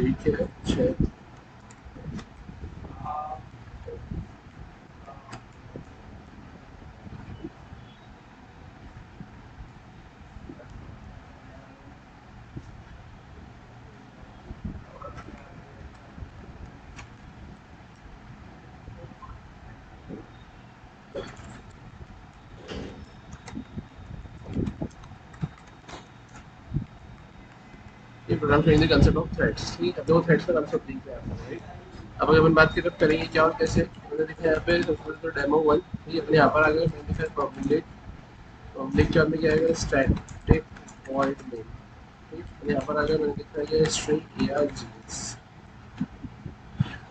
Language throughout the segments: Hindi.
ठीक है, अच्छा। ये program training the concept of threads, ठीक है, दो थ्रेड्स का कंसेप्ट दिख रहा है आपको, राइट। अब अपन बात की तरफ करेंगे क्या और कैसे, मैंने देखा यहाँ पे सबसे पहले तो डेमो वन, ठीक है, अपने यहाँ पर आ गए, मैंने देखा पब्लिक, पब्लिक के में क्या आएगा स्टैटिक वॉइड मेन, ठीक है, यहाँ पर आ गया मैंने देखा ये स्ट्रिंग ए आर जीएस,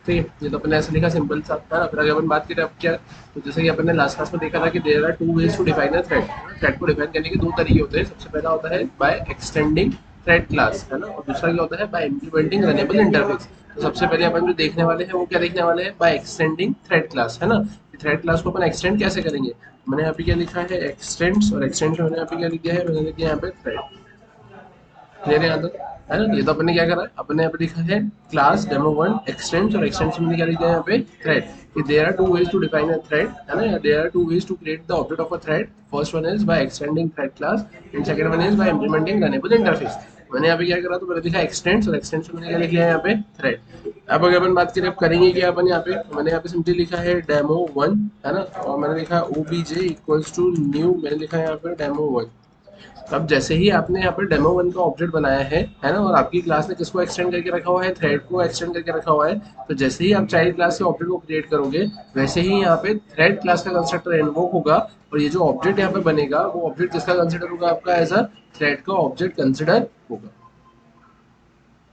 ठीक है, ये तो अपने ऐसे लिखा सिंपल सा था। फिर अगर अपन बात करें अब क्या, तो जैसे कि अपन ने लास्ट क्लास में देखा था कि there are two ways to define a thread. Thread को डिफाइन करने के दो तरीके होते हैं। सबसे पहला होता है बाय एक्सटेंडिंग थ्रेड क्लास, है ना, और दूसरा क्या होता है बाय इम्प्लीमेंटिंग रनेबल इंटरफेस। तो सबसे पहले अपन जो देखने वाले हैं वो क्या देखने वाले हैं, बाय एक्सटेंडिंग थ्रेड क्लास, है ना। थ्रेड क्लास को अपन एक्सटेंड कैसे करेंगे, मैंने यहाँ पे क्या लिखा है एक्सटेंड्स, और एक्सटेंड मैंने यहाँ पे क्या लिख दिया है, मैंने लिख दिया यहाँ पे थ्रेड, क्लियर है यहाँ तक, है ना। ये तो अपने क्या करा है, अपने यहाँ पे लिखा है क्लास डेमो वन एक्सटेंड्स, और एक्सटेंड्स में क्या लिखा है यहाँ पे थ्रेड, कि there are two ways to define a thread, है ना, या there are two ways to create the object of a thread. First one is by extending thread class and second one is by implementing runnable interface. मैंने यहाँ पे क्या करा, तो मैंने लिखा एक्सटेंड्स, और एक्सटेंड्स में मैंने क्या लिख लिया है यहाँ पे थ्रेड। अब अगर अपन बात करें अब करेंगे क्या अपन यहाँ पे, मैंने यहाँ पे सिंपली लिखा है डेमो वन, है ना, और मैंने लिखा ओबीजे इक्वल्स टू न्यू, मैंने लिखा है यहाँ पे डेमो वन। अब जैसे ही आपने यहाँ पर डेमो वन का ऑब्जेक्ट बनाया है ना, और आपकी क्लास ने किसको एक्सटेंड करके रखा हुआ है, थ्रेड को एक्सटेंड करके रखा हुआ है, तो जैसे ही आप चाइल्ड क्लास के ऑब्जेक्ट को क्रिएट करोगे, वैसे ही यहाँ पे थ्रेड क्लास का कंस्ट्रक्टर इन्वोक होगा, और ये जो ऑब्जेक्ट यहाँ पे बनेगा वो ऑब्जेक्ट किसका कंसिडर होगा, आपका एज अ थ्रेड का ऑब्जेक्ट कंसिडर होगा,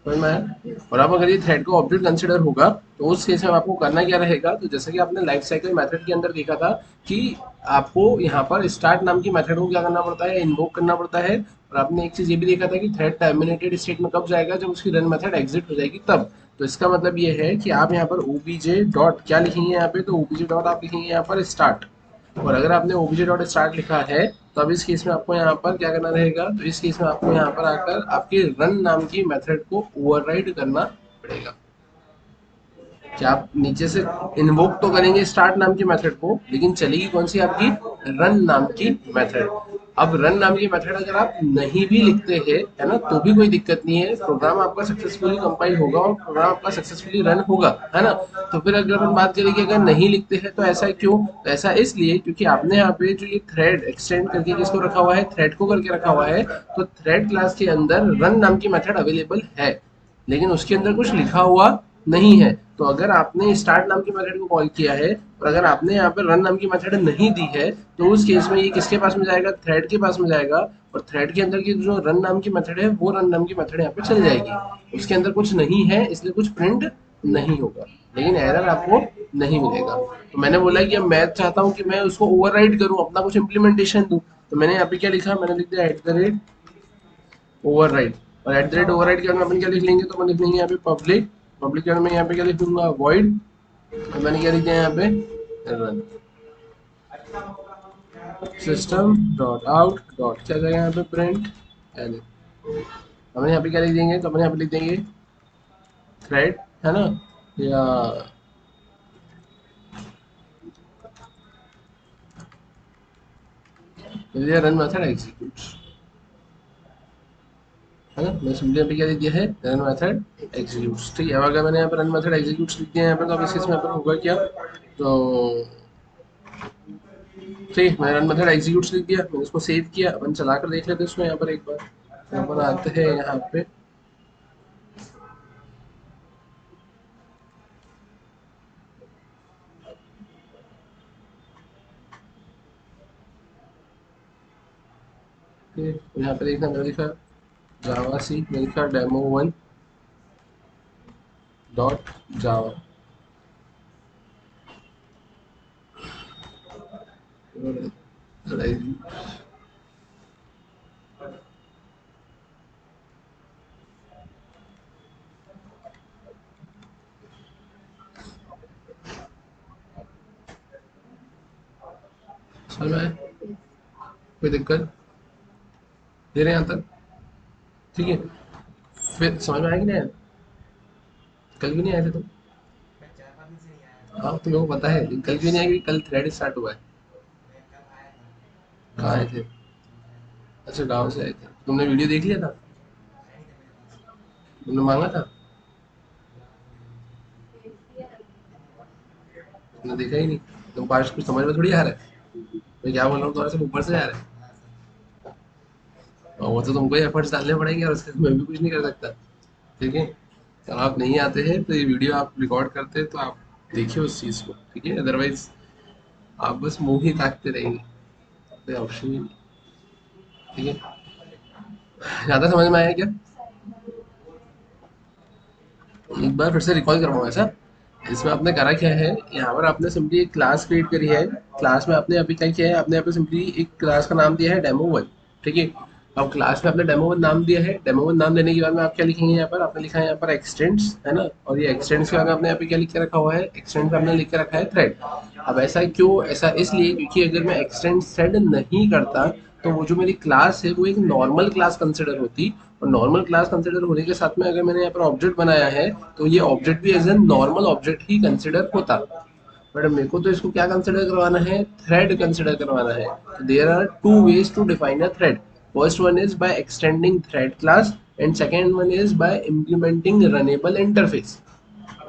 समझ में आया। और अब अगर ये थ्रेड का ऑब्जेक्ट कंसिडर होगा, तो उस केस में आपको करना क्या रहेगा, तो जैसे कि आपने लाइफ साइकिल मेथड के अंदर देखा था कि आपको यहाँ पर स्टार्ट नाम की मेथड को क्या करना पड़ता है, इन्वोक करना पड़ता है। और आपने एक चीज ये भी देखा था कि थ्रेड टर्मिनेटेड स्टेट में कब जाएगा, जब उसकी रन मेथड एग्जिट हो जाएगी तब। तो इसका मतलब ये है कि आप यहाँ पर ओबीजे डॉट क्या लिखेंगे यहाँ पे, तो ओबीजे डॉट आप लिखेंगे यहाँ पर स्टार्ट। और अगर आपने ओबीजे डॉट स्टार्ट लिखा है, तो अब इस केस में आपको यहाँ पर क्या करना रहेगा, तो इस केस में आपको यहाँ पर आकर आपके रन नाम की मेथड को ओवरराइड करना पड़ेगा। क्या आप नीचे से इन्वोक तो करेंगे स्टार्ट नाम की मेथड को, लेकिन चलेगी कौन सी आपकी रन नाम की मेथड। अब रन नाम की मेथड अगर आप नहीं भी लिखते हैं, है ना, तो भी कोई दिक्कत नहीं है, प्रोग्राम आपका सक्सेसफुली कंपाइल होगा और प्रोग्राम आपका सक्सेसफुली रन होगा, है ना। तो फिर अगर अपन बात करें कि अगर नहीं लिखते हैं तो ऐसा क्यों, तो ऐसा इसलिए क्योंकि आपने यहाँ पे जो ये थ्रेड एक्सटेंड करके किसको रखा हुआ है, थ्रेड को करके रखा हुआ है, तो थ्रेड क्लास के अंदर रन नाम की मेथड अवेलेबल है, लेकिन उसके अंदर कुछ लिखा हुआ नहीं है। तो अगर आपने स्टार्ट नाम की मेथड को कॉल किया है, और अगर आपने यहाँ पर रन नाम की मेथड नहीं दी है, तो उस केस में ये किसके पास में जाएगा, थ्रेड के पास में जाएगा, और थ्रेड के अंदर की जो रन नाम की मेथड है वो रन नाम की मेथड यहाँ पे चल जाएगी। उसके अंदर कुछ नहीं है इसलिए कुछ प्रिंट नहीं होगा, लेकिन एरर आपको नहीं मिलेगा। तो मैंने बोला कि अब मैं चाहता हूँ कि मैं उसको ओवरराइड करूँ, अपना कुछ इम्प्लीमेंटेशन दूँ, तो मैंने यहाँ पे क्या लिखा, मैंने लिख दिया एट द रेट ओवरराइड। और एट द रेट ओवरराइड के बाद में अपन क्या लिख लेंगे, तो अपन लिख लेंगे यहाँ पे पब्लिक, पब्लिक के बाद में यहाँ पे क्या लिख दूंगा वॉइड, और मैंने क्या लिख दिया यहाँ पे run system dot out dot क्या जाएगा यहाँ पे प्रिंट एल। अपन यहाँ पे क्या लिख देंगे, तो अपन यहाँ पे लिख देंगे थ्रेड, है ना, या रन मेथड एग्जीक्यूट, है ना। मैं सिंपली यहाँ पे क्या लिख दिया है, रन मेथड एग्जीक्यूट, ठीक है। अब अगर मैंने यहाँ पे रन मेथड एग्जीक्यूट लिख दिया यहाँ पे, तो अब इस केस में यहाँ पर होगा क्या, तो ठीक, मैंने रन मेथड एग्जीक्यूट लिख दिया, मैंने उसको सेव किया, अपन चला कर देख लेते हैं उसको यहाँ पर एक बार। तो अपन आते हैं यहाँ पे, यहाँ पे देखना, मैंने लिखा जावा सी, मैंने लिखा डेमो वन डॉट जावा, समझ में आया? कोई दिक्कत दे रहे हैं यहाँ तक, ठीक है। फिर समझ में आया कि नहीं आया? कल क्यों नहीं आए थे तुम? हाँ, तुम्हें वो पता है कल क्यों नहीं आए, क्योंकि कल थ्रेड स्टार्ट हुआ है। कहाँ आए थे? अच्छा, गाँव से आए थे। तुमने वीडियो देख लिया था? तुमने मांगा था? तुमने देखा ही नहीं। तुम पास कुछ समझ में थोड़ी आ रहा है। मैं क्या बोल रहा हूँ, तुम्हारे सब ऊपर से आ रहा है। और वो तो तुमको ही एफर्ट्स डालने पड़ेंगे, और उसके मैं भी कुछ नहीं कर सकता। ठीक है? अगर आप नहीं आते हैं तो ये वीडियो आप रिकॉर्ड करते हैं तो आप देखिए उस चीज़ को, ठीक है? अदरवाइज आप बस मुंह ही ताकते रहेंगे, कोई ऑप्शन ही नहीं। ठीक है? ज़्यादा समझ में आया क्या? एक बार फिर से रिकॉल करवाऊंगा सर। इसमें आपने करा क्या है, यहाँ पर आपने सिंपली एक क्लास क्रिएट करी है। क्लास में आपने अभी क्या किया है, आपने यहाँ पे सिंपली एक क्लास का नाम दिया है डेमो वन। ठीक है? अब क्लास में आपने डेमो वन नाम दिया है। डेमो वन नाम देने के बाद में आप क्या लिखेंगे, यहाँ पर आपने लिखा है यहाँ पर एक्सटेंड्स, है ना? और ये एक्सटेंड्स के बाद में आपने यहाँ पे क्या लिख के रखा हुआ है, एक्सटेंड्स में आपने लिख के रखा है थ्रेड। अब ऐसा क्यों, ऐसा इसलिए क्योंकि अगर मैं एक्सटेंड थ्रेड नहीं करता तो वो जो मेरी क्लास है वो एक नॉर्मल क्लास कंसिडर होती। और नॉर्मल क्लास कंसिडर होने के साथ में अगर मैंने यहाँ पर ऑब्जेक्ट बनाया है तो ये ऑब्जेक्ट भी एज ए नॉर्मल ऑब्जेक्ट ही कंसिडर होता। बट मेरे को तो इसको क्या कंसिडर करवाना है, थ्रेड कंसिडर करवाना है। तो there are two ways to define a thread. First one is by extending thread class, and second one is by implementing runnable interface.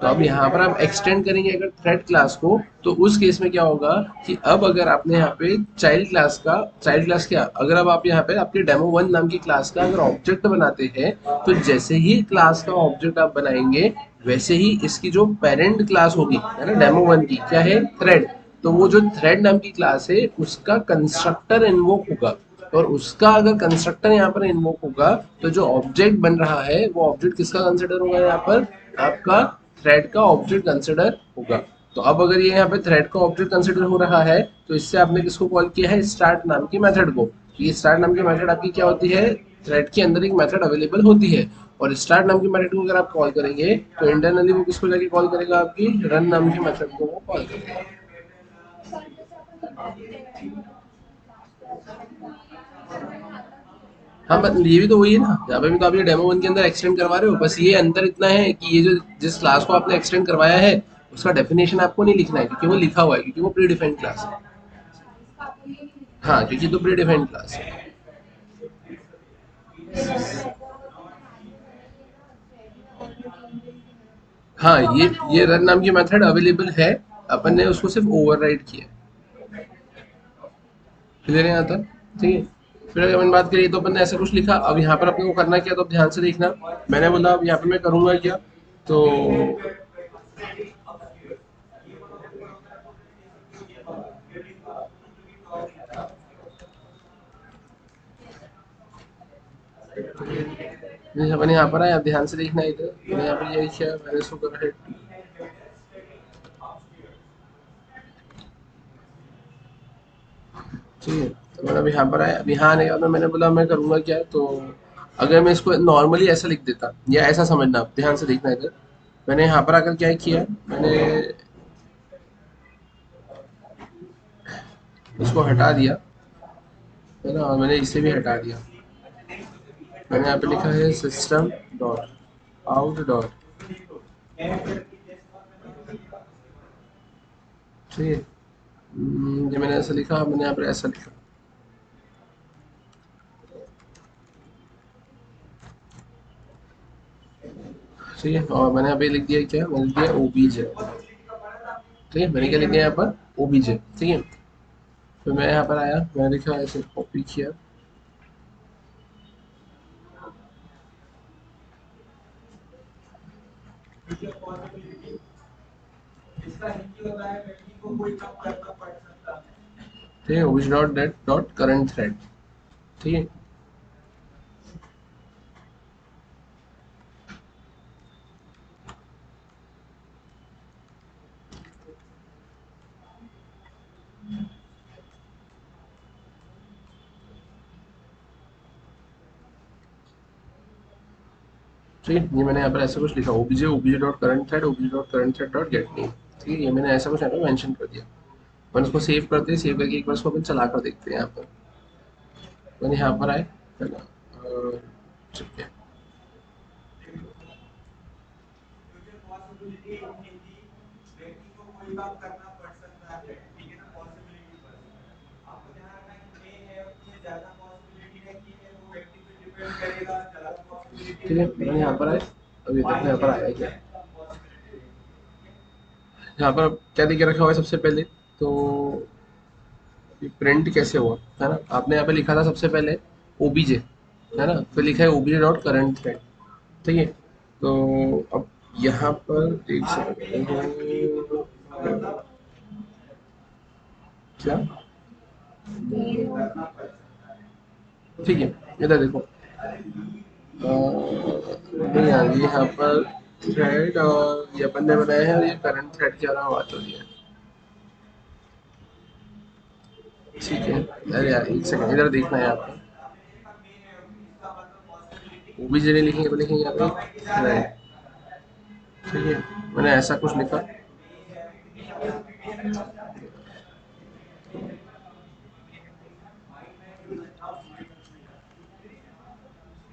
तो अब यहाँ पर आप एक्सटेंड करेंगे अगर थ्रेड क्लास को, तो उस केस में क्या होगा कि अब अगर आपने यहाँ पे चाइल्ड क्लास क्या, अगर अब आप यहाँ पे आपके डेमो वन नाम की क्लास का अगर ऑब्जेक्ट बनाते हैं, तो जैसे ही क्लास का ऑब्जेक्ट आप बनाएंगे वैसे ही इसकी जो पेरेंट क्लास होगी, है ना, डेमो वन की क्या है, थ्रेड। तो वो जो थ्रेड नाम की क्लास है उसका कंस्ट्रक्टर इन्वोक होगा। और उसका अगर कंस्ट्रक्टर यहाँ पर इन्वोक होगा तो जो ऑब्जेक्ट बन रहा है वो ऑब्जेक्ट किसका कंसिडर होगा, यहाँ पर आपका थ्रेड का ऑब्जेक्ट कंसिडर होगा। तो अब अगर ये यहाँ पे थ्रेड का ऑब्जेक्ट कंसिडर हो रहा है तो इससे आपने किसको कॉल किया है, स्टार्ट नाम की मेथड को। तो ये स्टार्ट नाम की मेथड आपकी क्या होती है, थ्रेड के अंदर एक मेथड अवेलेबल होती है। और स्टार्ट नाम की मेथड को अगर आप कॉल करेंगे तो इंटरनली वो किसको जाके कॉल करेगा, आपकी रन नाम की मेथड को वो कॉल करेगा। हाँ, बट ये भी तो वही है ना, यहाँ पे भी तो आप ये डेमो वन के अंदर एक्सटेंड करवा रहे हो। बस ये अंदर इतना है कि ये जो जिस क्लास को आपने एक्सटेंड करवाया है उसका डेफिनेशन आपको नहीं लिखना है, क्योंकि वो लिखा हुआ है, क्योंकि वो प्री डिफाइंड क्लास है। हाँ, क्योंकि तो प्री डिफाइंड क्लास है। हाँ, ये रन नाम की मेथड अवेलेबल है। अपन ने उसको सिर्फ ओवरराइड किया है। क्लियर है यहाँ तक? ठीक है। फिर अगर अपन बात करिए तो अपन ने ऐसा कुछ लिखा, अब यहाँ पर अपने को करना क्या, तो अब ध्यान से देखना। मैंने बोला अब यहाँ पे मैं करूंगा क्या, तो मैंने यहाँ पर आया, आप ध्यान से देखना इधर, मैंने यहाँ पर ये किया, मैंने इसको करा है। ठीक है? तो मैंने अब यहाँ पर आया, अब यहाँ आने के बाद में मैंने बोला मैं करूँगा क्या, तो अगर मैं इसको नॉर्मली ऐसा लिख देता, या ऐसा समझना, आप ध्यान से देखना इधर। मैंने यहाँ पर आकर क्या किया, मैंने इसको हटा दिया, है ना, और मैंने इसे भी हटा दिया। मैंने यहाँ पे लिखा है सिस्टम डॉट आउट डॉट, ठीक है? ये मैंने ऐसा लिखा, मैंने यहाँ पर ऐसा लिखा। ठीक है, और मैंने यहाँ पे लिख दिया क्या, मैंने लिख दिया ओबीजे। ठीक है, मैंने क्या लिख दिया यहाँ पर, ओबीजे। ठीक है? फिर मैं यहाँ पर आया, मैंने लिखा ऐसे कॉपी किया। ठीक है, which dot date dot current thread. ठीक है? ठीक है, ये मैंने यहाँ पर ऐसा कुछ लिखा, OBJ OBJ dot current thread, OBJ dot current thread dot get name. ठीक है, ये मैंने ऐसा कुछ यहाँ पे मेंशन कर दिया। अपन इसको सेव करते हैं, सेव करके एक बार इसको अपन चला कर देखते हैं यहाँ पर। मैंने यहाँ पर आए, है ना, ठीक है। ठीक है, मैंने यहाँ पर आए, अभी देखो यहाँ पर आया क्या, यहाँ पर क्या दिख रखा हुआ है सबसे पहले, तो प्रिंट कैसे हुआ है ना, आपने यहाँ पे लिखा था सबसे पहले ओबीजे, है ना, फिर लिखा है ओबीजे डॉट करंट थ्रेड, ठीक है। तो अब यहाँ पर एक सेकंड, क्या, ठीक है, इधर देखो, नहीं यार, ये यहाँ पर थ्रेड और ये अपन ने बनाया है और ये करंट थ्रेड की तरह बात हो रही है, ठीक है। अरे यार एक सेकंड, इधर देखना है आपको, ओबीजे नहीं लिखेंगे तो लिखेंगे यहाँ पे थ्रेड, ठीक है, मैंने ऐसा कुछ लिखा,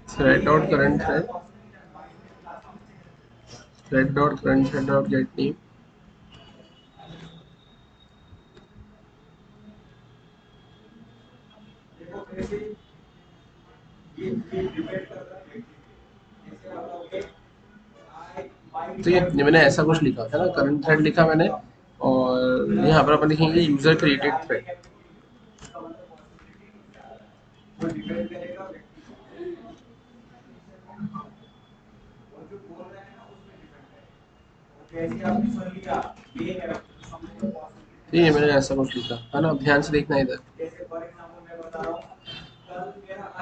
thread dot current thread, thread dot current thread dot get name, तो ये मैंने ऐसा कुछ लिखा है ना, करंट थ्रेड लिखा मैंने, और यहाँ पर अपन लिखेंगे यूजर क्रिएटेड थ्रेड, ठीक है, मैंने ऐसा कुछ लिखा है ना, अब ध्यान से देखना इधर,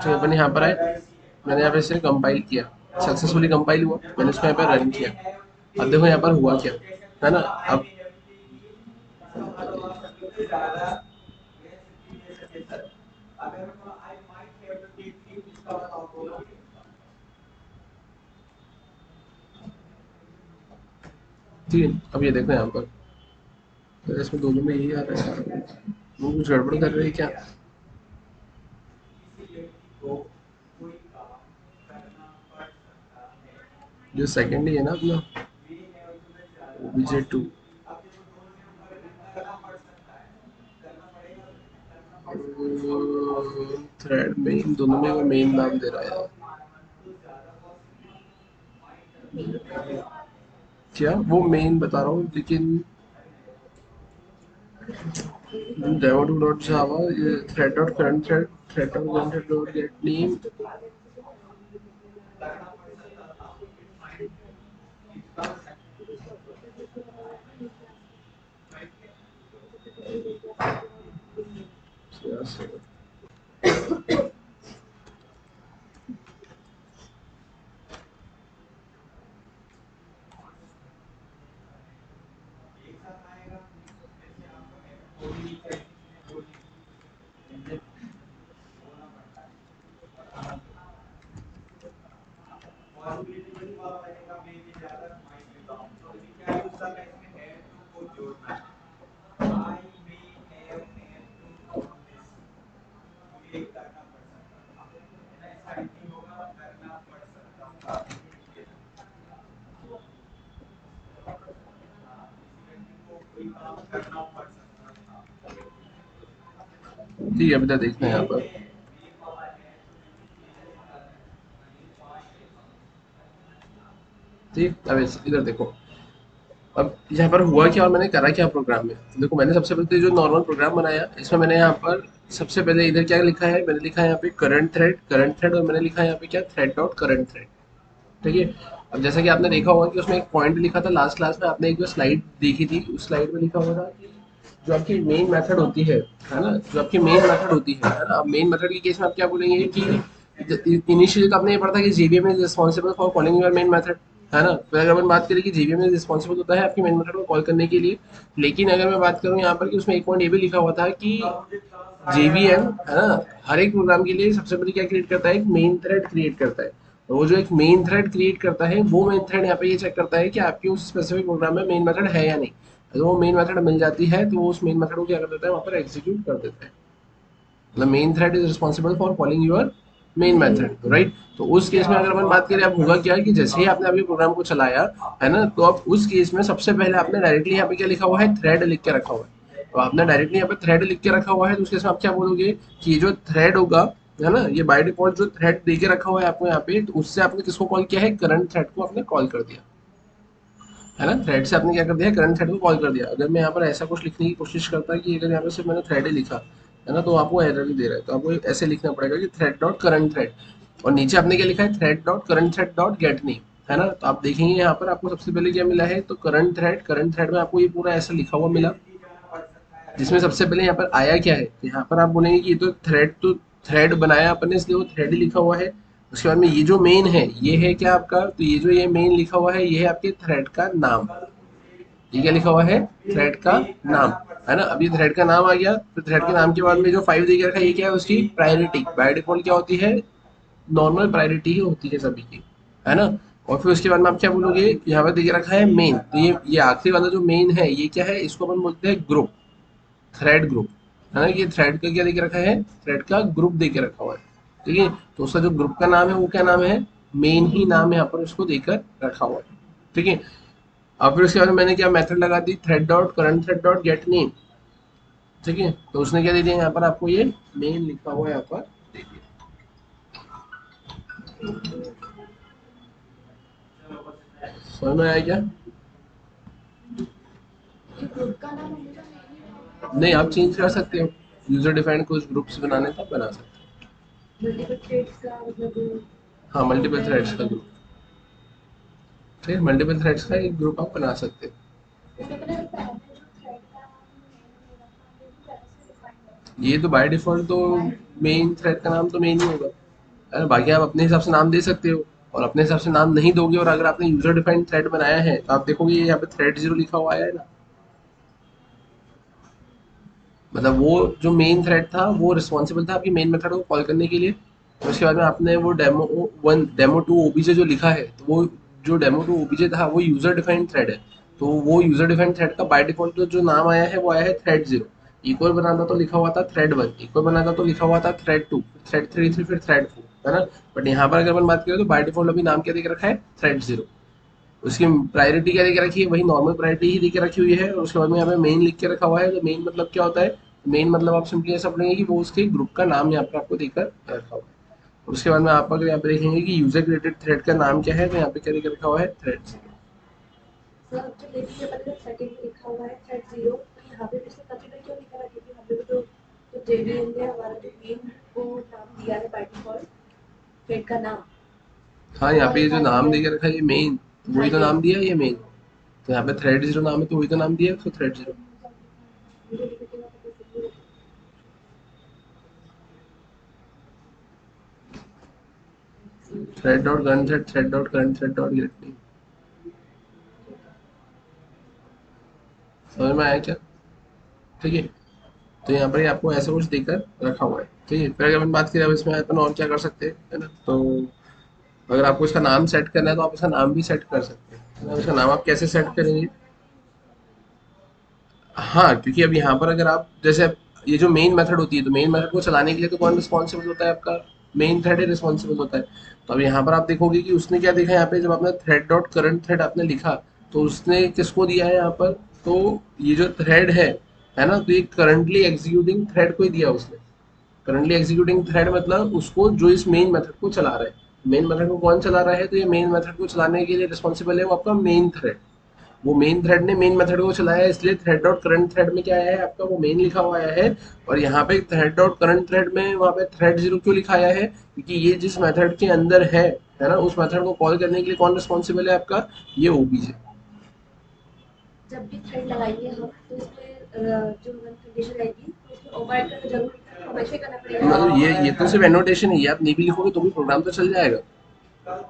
तो अपन यहाँ पर आए, मैंने यहाँ पे इसे कंपाइल किया, सक्सेसफुली कंपाइल हुआ, मैंने इसको यहाँ पे रन किया, अब देखो यहाँ पर हुआ क्या, है ना, अब ठीक है, अब ये देखो यहाँ पर, तो इसमें दोनों में यही आ रहा है, वो कुछ गड़बड़ कर रही है क्या, जो सेकंड ही है ना अपना OBJ2, थ्रेड मेन, दोनों में वो मेन नाम दे रहा है, क्या वो मेन बता रहा हूँ, लेकिन डेमो टू डॉट जावा, ये thread dot current thread, thread dot current thread dot get name, ठीक है, बेटा देखना है यहाँ पर, ठीक, अब इधर देखो, अब यहाँ पर हुआ क्या और मैंने करा क्या प्रोग्राम में, तो देखो मैंने सबसे पहले तो जो नॉर्मल प्रोग्राम बनाया, इसमें मैंने यहाँ पर सबसे पहले इधर क्या लिखा है, मैंने लिखा है यहाँ पे करंट थ्रेड, करंट थ्रेड, और मैंने लिखा है यहाँ पे क्या, थ्रेड डॉट करंट थ्रेड, ठीक है। अब जैसा कि आपने देखा होगा कि उसमें एक पॉइंट लिखा था लास्ट क्लास में, आपने एक जो स्लाइड देखी थी, उस स्लाइड में लिखा हुआ था कि जो आपकी मेन मेथड होती है ना, जो आपकी मेन मेथड होती है ना, अब मेन मेथड के केस में आप क्या बोलेंगे कि इनिशियली तो आपने ये पढ़ा था कि JVM is responsible for calling your main method, है ना, फिर अगर अपन बात करें कि जेवीएम इज रिस्पॉन्सिबल होता है आपकी मेन मेथड को कॉल करने के लिए, लेकिन अगर मैं बात करूँ यहाँ पर कि उसमें एक पॉइंट ये भी लिखा हुआ था कि जेवीएम, है ना, हर एक प्रोग्राम के लिए सबसे पहले क्या क्रिएट करता है, एक मेन थ्रेड क्रिएट करता है, तो वो जो एक मेन थ्रेड क्रिएट करता है, वो मेन थ्रेड यहाँ पे ये चेक करता है कि आपके उस स्पेसिफिक प्रोग्राम में मेन मेथड है या नहीं, अगर वो मेन मेथड मिल जाती है तो वो उस मेन मेथड को क्या कर देता है, वहाँ पर एग्जीक्यूट कर देता है, मतलब main thread is responsible for calling your main method, right. तो उस केस में अगर अपन बात करें, अब होगा क्या कि जैसे ही आपने अभी प्रोग्राम को चलाया है ना, तो अब उस केस में सबसे पहले आपने डायरेक्टली यहाँ पे क्या लिखा हुआ है, थ्रेड लिख के रखा हुआ है। तो आपने डायरेक्टली यहाँ पे थ्रेड लिख के रखा हुआ है, तो उस केस में आप क्या बोलोगे कि ये जो थ्रेड होगा, है ना, ये बाय डिफॉल्ट जो थ्रेड दे के रखा हुआ है आपको यहाँ पे, तो उससे आपने किसको कॉल किया है, करंट थ्रेड को आपने कॉल कर दिया, है ना। थ्रेड से आपने क्या कर दिया, करंट थ्रेड को कॉल कर दिया। अगर मैं यहाँ पर ऐसा कुछ लिखने की कोशिश करता कि अगर यहाँ पे सिर्फ मैंने थ्रेड ही लिखा, है ना, तो आपको एरर ही दे रहा है। तो आपको ऐसे लिखना पड़ेगा कि थ्रेड डॉट करंट थ्रेड, और नीचे आपने क्या लिखा है, thread dot current thread dot get name, है ना। तो आप देखेंगे यहाँ पर आपको सबसे पहले क्या मिला है, तो करंट थ्रेड में आपको ये पूरा ऐसा लिखा हुआ मिला, जिसमें सबसे पहले यहाँ पर आया क्या है, तो यहाँ पर आप बोलेंगे कि ये तो थ्रेड बनाया अपन ने, इसलिए वो थ्रेड ही लिखा हुआ है। उसके बाद में ये जो मेन है, ये है क्या आपका, तो ये जो ये मेन लिखा हुआ है, ये है आपके थ्रेड का नाम। ये क्या लिखा हुआ है, थ्रेड का नाम, है ना। अभी थ्रेड का नाम आ गया, फिर थ्रेड के नाम के बाद में जो 5 दे के रखा है, ये क्या है, उसकी प्रायोरिटी। बाय डिफॉल्ट क्या होती है, नॉर्मल प्रायोरिटी ही होती है सभी की, है ना। और फिर उसके बाद में आप क्या बोलोगे, यहाँ पर दे के रखा है मेन, तो ये आखिरी वाला जो मेन है, ये क्या है, इसको अपन बोलते हैं ग्रुप, थ्रेड ग्रुप, है ना। ये थ्रेड का क्या दे के रखा है, थ्रेड का ग्रुप दे के रखा हुआ है, ठीक है। तो उसका जो ग्रुप का नाम है वो क्या नाम है, मेन ही नाम यहाँ पर उसको देकर रखा हुआ है, ठीक है। अब फिर उसके बाद मैंने क्या मेथड लगा दी, thread dot current thread dot get name, ठीक है। तो उसने क्या दे दिया यहाँ पर आपको, ये मेन लिखा हुआ है यहाँ पर दे दिया। समझ में आया क्या? नहीं, आप चेंज कर सकते हो, यूजर डिफाइंड कुछ ग्रुप्स बनाने तब बना सकते हो। हाँ, मल्टीपल थ्रेड्स का ग्रुप, ठीक है, मल्टीपल थ्रेड्स का एक ग्रुप आप बना सकते हो। ये तो बाय डिफॉल्ट तो मेन थ्रेड का नाम तो मेन ही होगा, है ना। बाकी आप अपने हिसाब से नाम दे सकते हो, और अपने हिसाब से नाम नहीं दोगे, और अगर आपने यूजर डिफाइंड थ्रेड बनाया है, तो आप देखोगे यहाँ पे थ्रेड 0 लिखा हुआ है ना। मतलब वो जो मेन थ्रेड था वो रिस्पॉन्सिबल था आपकी मेन मेथड को कॉल करने के लिए। और उसके बाद में आपने वो डेमो टू ओबीजे जो लिखा है, तो वो जो डेमो टू ओबीजे था वो यूजर डिफाइंड थ्रेड है। तो वो यूजर डिफाइंड थ्रेड का बाय डिफॉल्ट जो नाम आया है, वो आया है थ्रेड 0। एक और बना था तो लिखा हुआ था थ्रेड 1, एक और बना था तो लिखा हुआ था थ्रेड 2, थ्रेड 3 फिर थ्रेड 4, है ना। बट यहाँ पर अगर अपन बात करें तो बाय डिफॉल्ट अभी नाम क्या देख रखा है, थ्रेड 0। उसकी प्रायोरिटी क्या देके रखी है, वही नॉर्मल प्रायोरिटी ही देके रखी हुई है। और उसके बाद में यहाँ पे मेन लिख के रखा हुआ है। तो मेन मतलब क्या होता है, मेन मतलब आप सिंपली ऐसा पढ़ेंगे कि वो उसके ग्रुप का नाम यहाँ पर आपको देकर रखा हुआ है। और उसके बाद में आप अगर यहाँ पे देखेंगे कि यूजर क्रिएटेड थ्रेड का नाम क्या है, तो यहाँ पे क्या देकर रखा हुआ है, थ्रेड। हाँ, यहाँ पे ये जो नाम देकर रखा है, ये मेन, तो वही तो नाम दिया है ये मेन। तो यहाँ पे थ्रेड 0 नाम है, तो वही तो नाम दिया है उसको, thread 0। Thread dot current thread, thread dot current thread dot gate. समझ में आया क्या? ठीक है। तो यहाँ पर ही आपको ऐसा कुछ देकर रखा हुआ है, ठीक है। फिर अगर अपन बात करें अब इसमें अपन और क्या कर सकते हैं, है ना। तो अगर आपको इसका नाम सेट करना है, तो आप इसका नाम भी सेट कर सकते हैं, है ना। इसका नाम आप कैसे सेट करेंगे? हाँ, क्योंकि अब यहाँ पर अगर आप जैसे ये जो मेन मेथड होती है, तो मेन मेथड को चलाने के लिए तो कौन रिस्पॉन्सिबल होता है, आपका मेन थ्रेड ही रिस्पॉन्सिबल होता है। तो अब यहाँ पर आप देखोगे कि उसने क्या देखा, यहाँ पे जब आपने थ्रेड डॉट करंट थ्रेड आपने लिखा, तो उसने किसको दिया है यहाँ पर, तो ये जो थ्रेड है ना, तो ये करंटली एग्जीक्यूटिंग थ्रेड को ही दिया उसने। करंटली एग्जीक्यूटिंग थ्रेड मतलब उसको जो इस मेन मेथड को चला रहा है। मेन मेथड को कौन चला रहा है, तो ये मेन मेथड को चलाने के लिए रिस्पॉन्सिबल है वो आपका मेन थ्रेड। वो मेन थ्रेड ने मेन मेथड को चलाया है, इसलिए थ्रेड डॉट करंट थ्रेड में क्या आया है आपका, वो मेन लिखा हुआ आया है। और यहाँ पे थ्रेड डॉट करंट थ्रेड में वहाँ पे थ्रेड 0 क्यों लिखा आया है, क्योंकि ये जिस मेथड के अंदर है ना, उस मेथड को कॉल करने के लिए कौन रिस्पॉन्सिबल है आपका, ये ओबीजे। मतलब ये तो सिर्फ एनोटेशन है, ये आप नहीं भी लिखोगे तो भी प्रोग्राम तो चल जाएगा।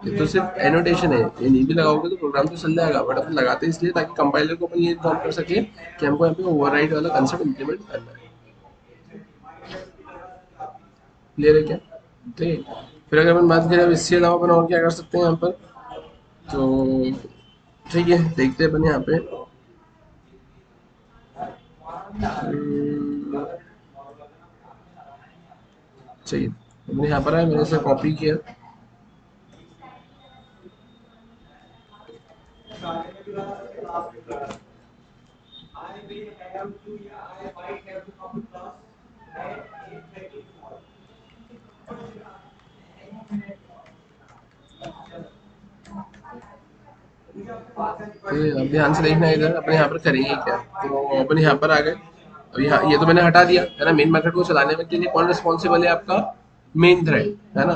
ये तो सिर्फ एनोटेशन है, ये नहीं भी लगाओगे तो प्रोग्राम तो चल जाएगा। बट अपन लगाते हैं इसलिए ताकि कंपाइलर को अपन ये इन्फॉर्म कर सके कि हमको यहाँ पे ओवरराइड वाला कंसेप्ट इंप्लीमेंट करना है। क्लियर है क्या? ठीक है। फिर अगर अपन बात करें अब इसके अलावा अपन और क्या कर सकते हैं यहाँ पर, तो ठीक है, देखते हैं अपन यहाँ पे। हम्म, चाहिए, मैंने यहाँ पर आया, मैंने इसे कॉपी किया, फिर अब ध्यान से देखना है, इधर अपने यहाँ पर करेंगे क्या। तो अपन यहाँ पर आ गए। अब यहाँ ये तो मैंने हटा दिया है ना। मेन मेथड को चलाने में के लिए कौन रिस्पॉन्सिबल है, आपका मेन थ्रेड, है ना।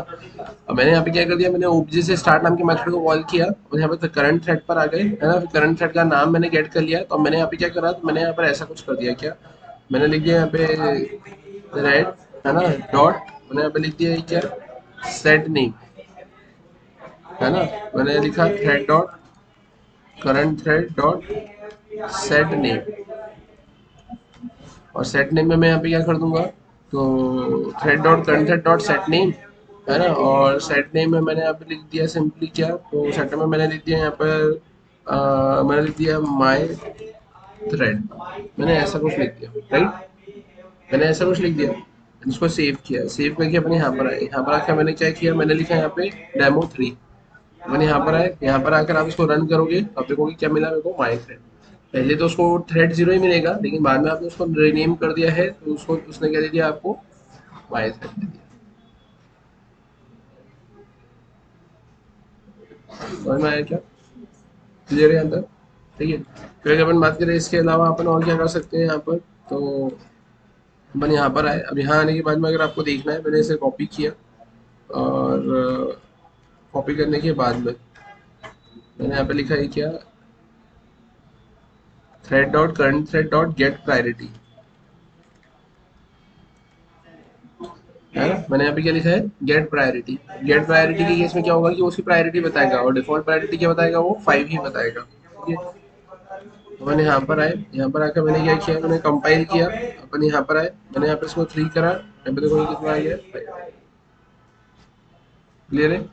अब मैंने यहाँ पे क्या कर दिया, मैंने ओबजे से स्टार्ट नाम के मेथड को कॉल किया और यहाँ पे करंट थ्रेड पर आ गए, है ना। फिर करंट थ्रेड का नाम मैंने गेट कर लिया। तो मैंने यहाँ पे क्या करा, तो मैंने यहाँ पर ऐसा कुछ कर दिया, क्या मैंने लिख दिया यहाँ पे थ्रेड, है ना, डॉट, मैंने यहाँ पे लिख दिया क्या, सेट नेम, है ना। मैंने लिखा thread dot current thread dot set name, और सेट नेम में मैं यहाँ पे क्या कर दूंगा, तो thread dot current thread dot set name, है ना। और सेट नेम में मैंने यहाँ पे लिख दिया सिंपली क्या, तो सेट में मैंने लिख दिया यहाँ पर मैंने लिख दिया माय थ्रेड, मैंने ऐसा कुछ लिख दिया, राइट। मैंने ऐसा कुछ लिख दिया, इसको सेव किया, सेव करके अपने यहाँ पर आए, यहाँ पर आकर मैंने क्या किया, मैंने लिखा यहाँ पे डेमो 3। मैंने यहाँ पर आए, यहाँ पर आकर आप इसको रन करोगे, आप देखोगे क्या मिला मेरे को, माई थ्रेड। पहले तो उसको थ्रेड 0 ही मिलेगा, लेकिन बाद में आपने उसको रीनेम कर दिया है, तो उसको उसने क्या दे दिया आपको, माई थ्रेड दे दिया। समझ में आया क्या, क्लियर है अंदर, ठीक है। फिर अगर अपन बात करें इसके अलावा अपन और क्या कर सकते हैं यहाँ पर, तो अपन यहाँ पर आए। अब यहाँ आने के बाद में अगर आपको देखना है, मैंने इसे कॉपी किया, और कॉपी करने के बाद में मैंने यहाँ पे लिखा है क्या, thread dot current thread dot gate priority, है ना। मैंने यहाँ पे क्या लिखा है, गेट प्रायोरिटी। गेट प्रायोरिटी के केस में क्या होगा कि वो उसकी प्रायोरिटी बताएगा, और डिफॉल्ट प्रायोरिटी क्या बताएगा, वो 5 ही बताएगा, ठीक है। तो मैंने यहाँ पर आए, यहाँ पर आकर मैंने क्या किया, मैंने कंपाइल किया, अपन यहाँ पर आए, मैंने यहाँ पे इसको 3 करा, यहाँ पे देखो ये कितना आ गया, क्लियर है।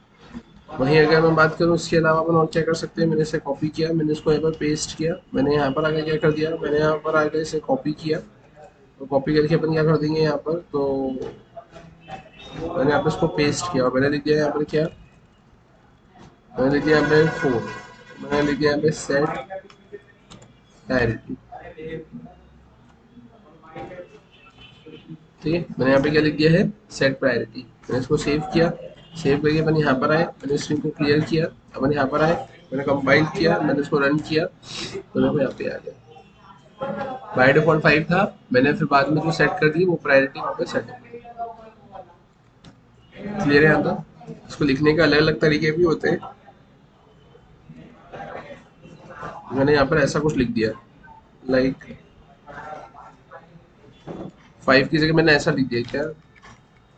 वहीं अगर मैं बात करूँ इसके अलावा अपन और क्या कर सकते हैं, मैंने इसे कॉपी किया, मैंने इसको यहाँ पर पेस्ट किया, मैंने यहाँ पर आकर क्या कर दिया, मैंने यहाँ पर आकर इसे कॉपी किया, तो कॉपी करके अपन क्या कर देंगे यहाँ पर, तो मैंने यहाँ पे इसको पेस्ट किया, और मैंने लिख दिया यहाँ पर क्या, मैंने लिख दिया यहाँ पे 4, मैंने लिख दिया यहाँ पे सेट प्रायोरिटी, ठीक है। मैंने यहाँ पे क्या लिख दिया है, सेट प्रायोरिटी। मैंने इसको सेव किया, सेव करके मैंने यहाँ पर आए, मैंने स्क्रीन को क्लियर किया, अब मैंने यहाँ पर आए, मैंने कंपाइल किया, मैंने इसको रन किया, तो देखो यहाँ पे आ गया, बाय डिफॉल्ट 5 था, मैंने फिर बाद में जो सेट कर दी वो प्रायोरिटी वहाँ पे सेट हो गई। क्लियर है यहाँ तक। इसको लिखने के अलग अलग तरीके भी होते हैं, मैंने यहाँ पर ऐसा कुछ लिख दिया, लाइक 5 की जगह मैंने ऐसा लिख दिया क्या,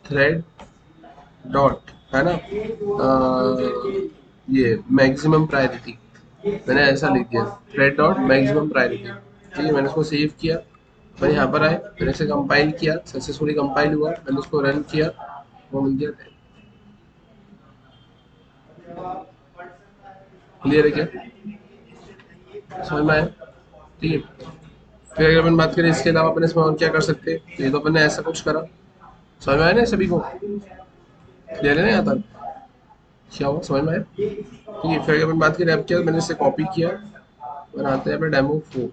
थ्रेड डॉट, है ना, ये मैक्सिमम प्रायोरिटी, मैंने ऐसा लिख दिया, थ्रेड डॉट मैक्सिमम प्रायोरिटी, ठीक है। मैंने उसको सेव किया, मैंने यहाँ पर आए, मैंने इसे कंपाइल किया, सक्सेसफुली कंपाइल हुआ, मैंने उसको रन किया, वो मिल गया। क्लियर है क्या, समझ में आया, ठीक है। फिर अगर अपन बात करें इसके अलावा अपन इसमें और क्या कर सकते हैं, तो ये तो अपन ने ऐसा कुछ करा, समझ में आया ना सभी को, क्लियर है ना यहाँ तक, क्या हुआ समझ में आया, ठीक है। फिर अगर अपन बात करें अब क्या, मैंने इसे कॉपी किया, बनाते हैं अपने डेमो 4,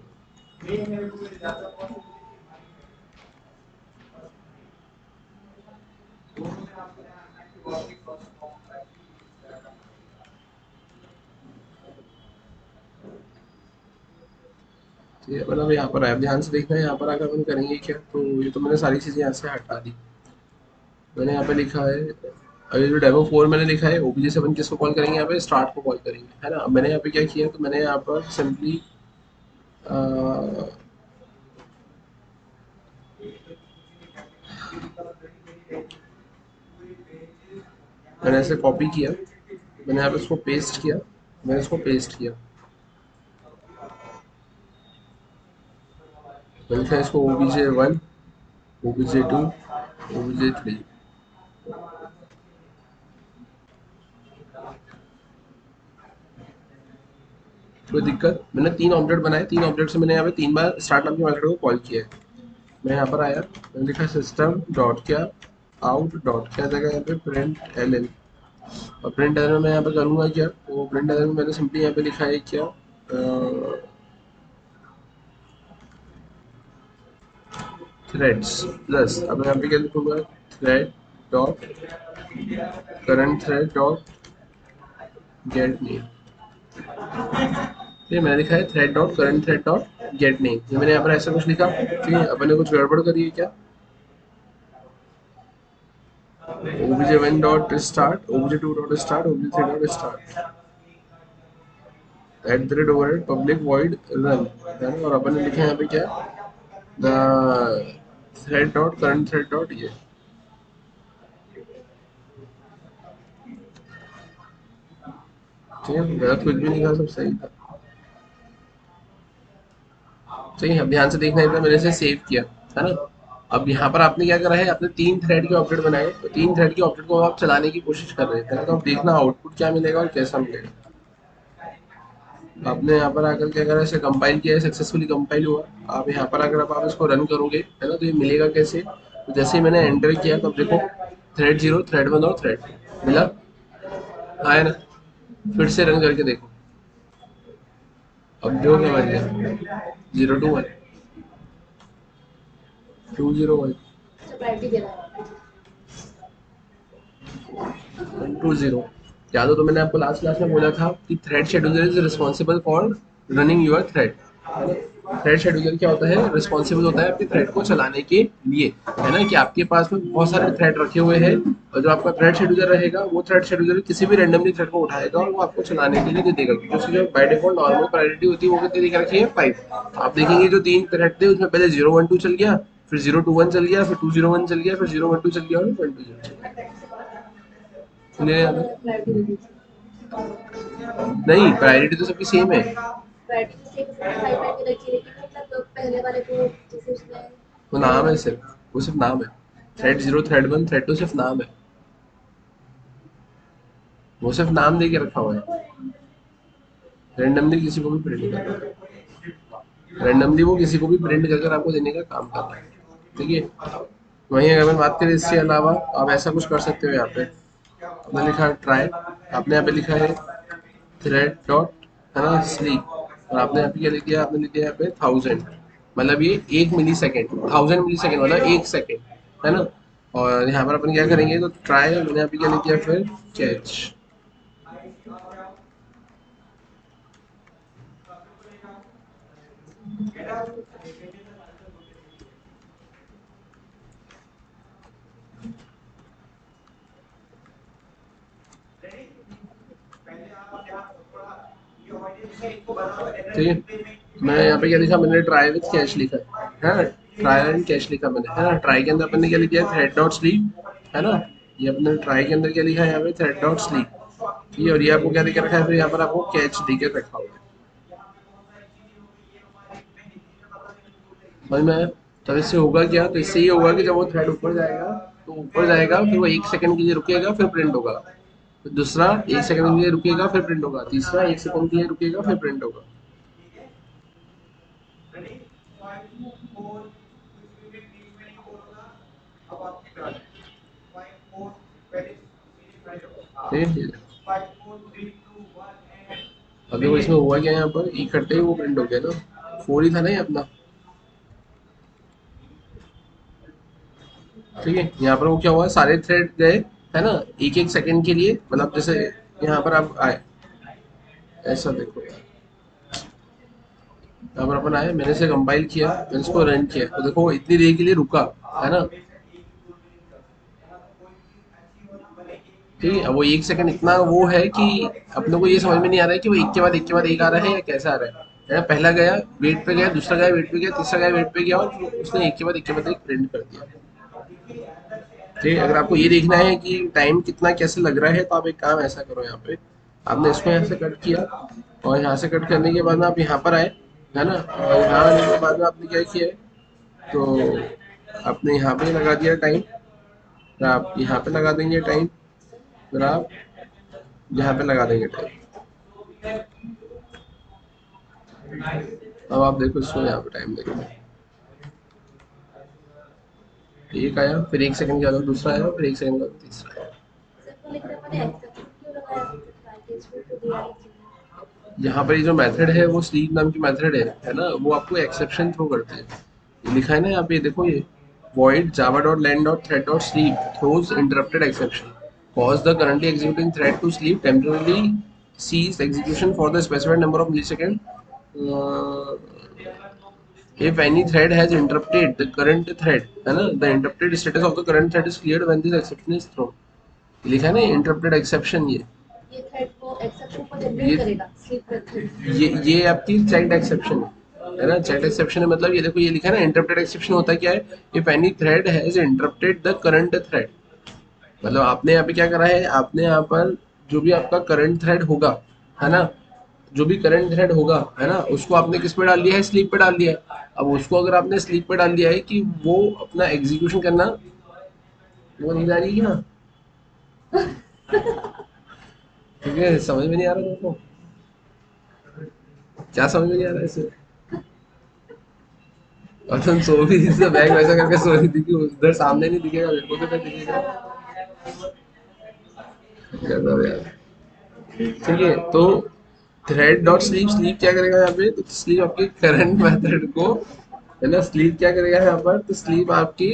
ठीक है। मतलब यहाँ पर आया, ध्यान से देखना है, यहाँ पर आकर अपन करेंगे क्या, तो ये तो मैंने सारी चीज़ें यहाँ से हटा दी, मैंने यहाँ पे लिखा है, अभी जो डेमो 4 मैंने लिखा है, ओबीजे से अपन किसको कॉल करेंगे, यहाँ पे स्टार्ट को कॉल करेंगे, है ना। अब मैंने यहाँ पे क्या किया, तो मैंने यहाँ पर सिंपली मैंने ऐसे कॉपी किया, मैंने यहाँ पे इसको पेस्ट किया, मैंने इसको पेस्ट किया, मैंने लिखा इसको OBJ 1, OBJ 2, OBJ 3, कोई दिक्कत, मैंने 3 ऑब्जेक्ट बनाए, 3 ऑब्जेक्ट से मैंने यहाँ पे 3 बार स्टार्ट नाम के मेथड को कॉल किया है। मैं यहाँ पर आया, मैंने लिखा सिस्टम डॉट क्या, आउट डॉट क्या जगह यहाँ पे प्रिंट एल एल, और प्रिंट एल में यहाँ पे करूँगा क्या, वो प्रिंट एल में मैंने सिंपली यहाँ पे लिखा है क्या, थ्रेड्स प्लस, अब यहाँ पे क्या लिखूंगा, thread dot current thread dot get name. ये मैंने लिखा है thread dot current thread dot get name, ये मैंने यहाँ पर ऐसा कुछ लिखा, ठीक है। अपन ने कुछ गड़बड़ करी है क्या, obj1 dot start, obj2 dot start, obj3 dot start, at the rate over public void run, है ना। और अपन ने लिखा है यहाँ पे क्या, the thread dot current thread dot ये, ठीक है, गलत कुछ भी नहीं था, सब सही था। ठीक है, अब ध्यान से देखना, है मैंने इसे सेव किया, है ना। अब यहाँ पर आपने क्या करा है, आपने 3 थ्रेड के ऑब्जेक्ट बनाए, तो 3 थ्रेड के ऑब्जेक्ट को आप चलाने की कोशिश कर रहे थे, तो आप देखना आउटपुट क्या मिलेगा और कैसा मिलेगा। आपने यहाँ पर आकर क्या करा, इसे कंपाइल किया है, सक्सेसफुली कंपाइल हुआ। आप यहाँ पर अगर आप इसको रन करोगे, है ना, तो ये मिलेगा कैसे, तो जैसे ही मैंने एंटर किया तो अब देखो थ्रेड 0, थ्रेड 1 और थ्रेड मिला, हाँ है ना। फिर से रन करके देखो, अब जो क्या बन गया, 0 2 1, 2 0 1, 1 2 0। याद हो तो मैंने आपको लास्ट क्लास में बोला था कि thread scheduler is responsible for running your thread. Thread scheduler क्या होता है, रिस्पॉन्सिबल होता है आपके थ्रेड को चलाने के लिए, है ना, कि आपके पास में बहुत सारे थ्रेड रखे हुए हैं, और जो आपका थ्रेड शेड्यूलर रहेगा, वो थ्रेड शेड्यूलर किसी भी रैंडमली थ्रेड को उठाएगा और वो आपको चलाने के लिए दे देगा, क्योंकि उसकी जो बाय डिफॉल्ट नॉर्मल प्रायोरिटी होती है वो कितनी दिख रखी है, 5। आप देखेंगे जो 3 थ्रेड थे उसमें पहले 0 1 2 चल गया, फिर 0 2 1 चल गया, फिर 2 0 1 चल गया, फिर 0 1 2 चल गया और 1 2 0 चल गया। सुनिए यहाँ पे, नहीं प्रायोरिटी तो सबकी सेम है, वो नाम है सिर्फ, वो सिर्फ नाम है। थ्रेड 0 थ्रेड 1 थ्रेड 2 सिर्फ नाम है, वो सिर्फ नाम दे के रखा हुआ है, रैंडमली किसी को भी प्रिंट कर रहा है, रैंडमली वो किसी को भी प्रिंट कर आपको देने का काम कर रहा है, ठीक है। वहीं अगर मैं बात करें इसके अलावा, आप ऐसा कुछ कर सकते हो, यहाँ पे आपने लिखा ट्राई, आपने यहाँ पे लिखा है थ्रेड डॉट, है ना, स्लीप, और आपने यहाँ पे क्या लिख दिया, आपने लिख दिया यहाँ पे 1000, मतलब ये 1 मिली सेकेंड, 1000 मिली सेकेंड मतलब 1 सेकेंड, है ना। और यहाँ पर अपन क्या करेंगे, तो ट्राई, मैंने यहाँ पे क्या लिख दिया, फिर कैच। ठीक है, मैं यहाँ पे क्या लिखा, मैंने ट्राई विथ कैश लिखा है ना, ट्राई एंड कैश लिखा मैंने, है ना। ट्राई के अंदर अपन ने क्या लिखा है, थ्रेड डॉट स्लीप, है ना। ये अपने ट्राई के अंदर क्या लिखा है, यहाँ पे थ्रेड डॉट स्लीप, ठीक है। और ये आपको क्या दिख रखा है, फिर यहाँ पर आपको कैच दिख रखा हुआ है, समझ में आया। तब इससे होगा क्या, तो इससे ये होगा कि जब वो थ्रेड ऊपर जाएगा, तो ऊपर जाएगा, फिर वो 1 सेकंड के लिए रुकेगा, फिर प्रिंट होगा। फिर दूसरा 1 सेकंड के लिए रुकेगा, फिर प्रिंट होगा। तीसरा 1 सेकंड के लिए रुकेगा, फिर प्रिंट होगा। ठीक है, अब देखो इसमें हुआ क्या, यहाँ पर एक करते ही वो प्रिंट हो गया ना, 4 ही था ना ये अपना, ठीक है। यहाँ पर वो क्या हुआ, सारे थ्रेड गए, है ना, 1 1 सेकंड के लिए, मतलब जैसे यहाँ पर आप आए, ऐसा देखो, यहाँ पर अपन आए, मैंने इसे कंपाइल किया, मैंने इसको रन किया, तो देखो इतनी देर के लिए रुका, है ना। ठीक है, अब वो 1 सेकंड इतना वो है कि अपने को ये समझ में नहीं आ रहा है कि वो एक के बाद एक के बाद एक आ रहा है या कैसा आ रहा है ना। पहला गया वेट पे गया, दूसरा गया वेट पे गया, तीसरा गया वेट पे गया, और फिर उसने एक के बाद एक के बाद एक प्रिंट कर दिया। ठीक है, अगर आपको ये देखना है कि टाइम कितना कैसे लग रहा है, तो आप एक काम ऐसा करो, यहाँ पे आपने इसको यहाँ से कट किया, और यहाँ से कट करने के बाद में आप यहाँ पर आए, है ना, और यहाँ आने के बाद में आपने क्या किया है, तो आपने यहाँ पे लगा दिया टाइम, फिर आप यहाँ पे लगा देंगे टाइम, फिर आप यहाँ पे लगा देंगे टाइम। अब आप देखो इसको यहाँ पे टाइम देखो, एक आया, फिर 1 सेकंड के बाद दूसरा आया, फिर 1 सेकंड के बाद तीसरा आया। यहाँ पर ये जो मेथड है वो स्लीप नाम की मेथड है ना, वो आपको एक्सेप्शन थ्रो करती है। ये लिखा है ना यहाँ पे, देखो ये void java dot len dot thread dot sleep throws interrupted exception cause the currently executing thread to sleep temporarily cease execution for the specified number of millisecond uh, if any thread has interrupted the current thread है ना, the interrupted status of the current thread is cleared when this exception is thrown। लिखा है ना इंटरप्टेड एक्सेप्शन, ये थ्रेड को एक्सेप्शन को जनरेट करेगा स्लीप करके। ये आपकी चेक्ड एक्सेप्शन है ना, चेक्ड एक्सेप्शन है मतलब ये देखो ये लिखा है ना इंटरप्टेड एक्सेप्शन होता क्या है, if any thread has interrupted the current thread, मतलब आपने यहाँ पे क्या करा है, आपने यहाँ पर जो भी आपका करंट थ्रेड होगा है ना, जो भी करंट थ्रेड होगा है ना, उसको आपने किस पे डाल दिया है, स्लीप पे डाल दिया है। अब उसको अगर आपने स्लीप पे डाल दिया है कि वो अपना एग्जीक्यूशन करना, वो नींद आ रही है ना, ठीक है समझ में नहीं आ रहा तुमको, क्या समझ में नहीं आ रहा है इसे। और तुम सो भी इससे बैग वैसा करके सो रही थी कि उधर सामने नहीं दिखेगा, मेरे को तो क्या दिखेगा। गजब यार। ठीक है तो थ्रेड डॉट स्लीप, स्लीप क्या करेगा यहाँ पे, तो स्लीप आपके करंट मेथड को है ना, स्लीप क्या करेगा यहाँ पर, तो स्लीप आपकी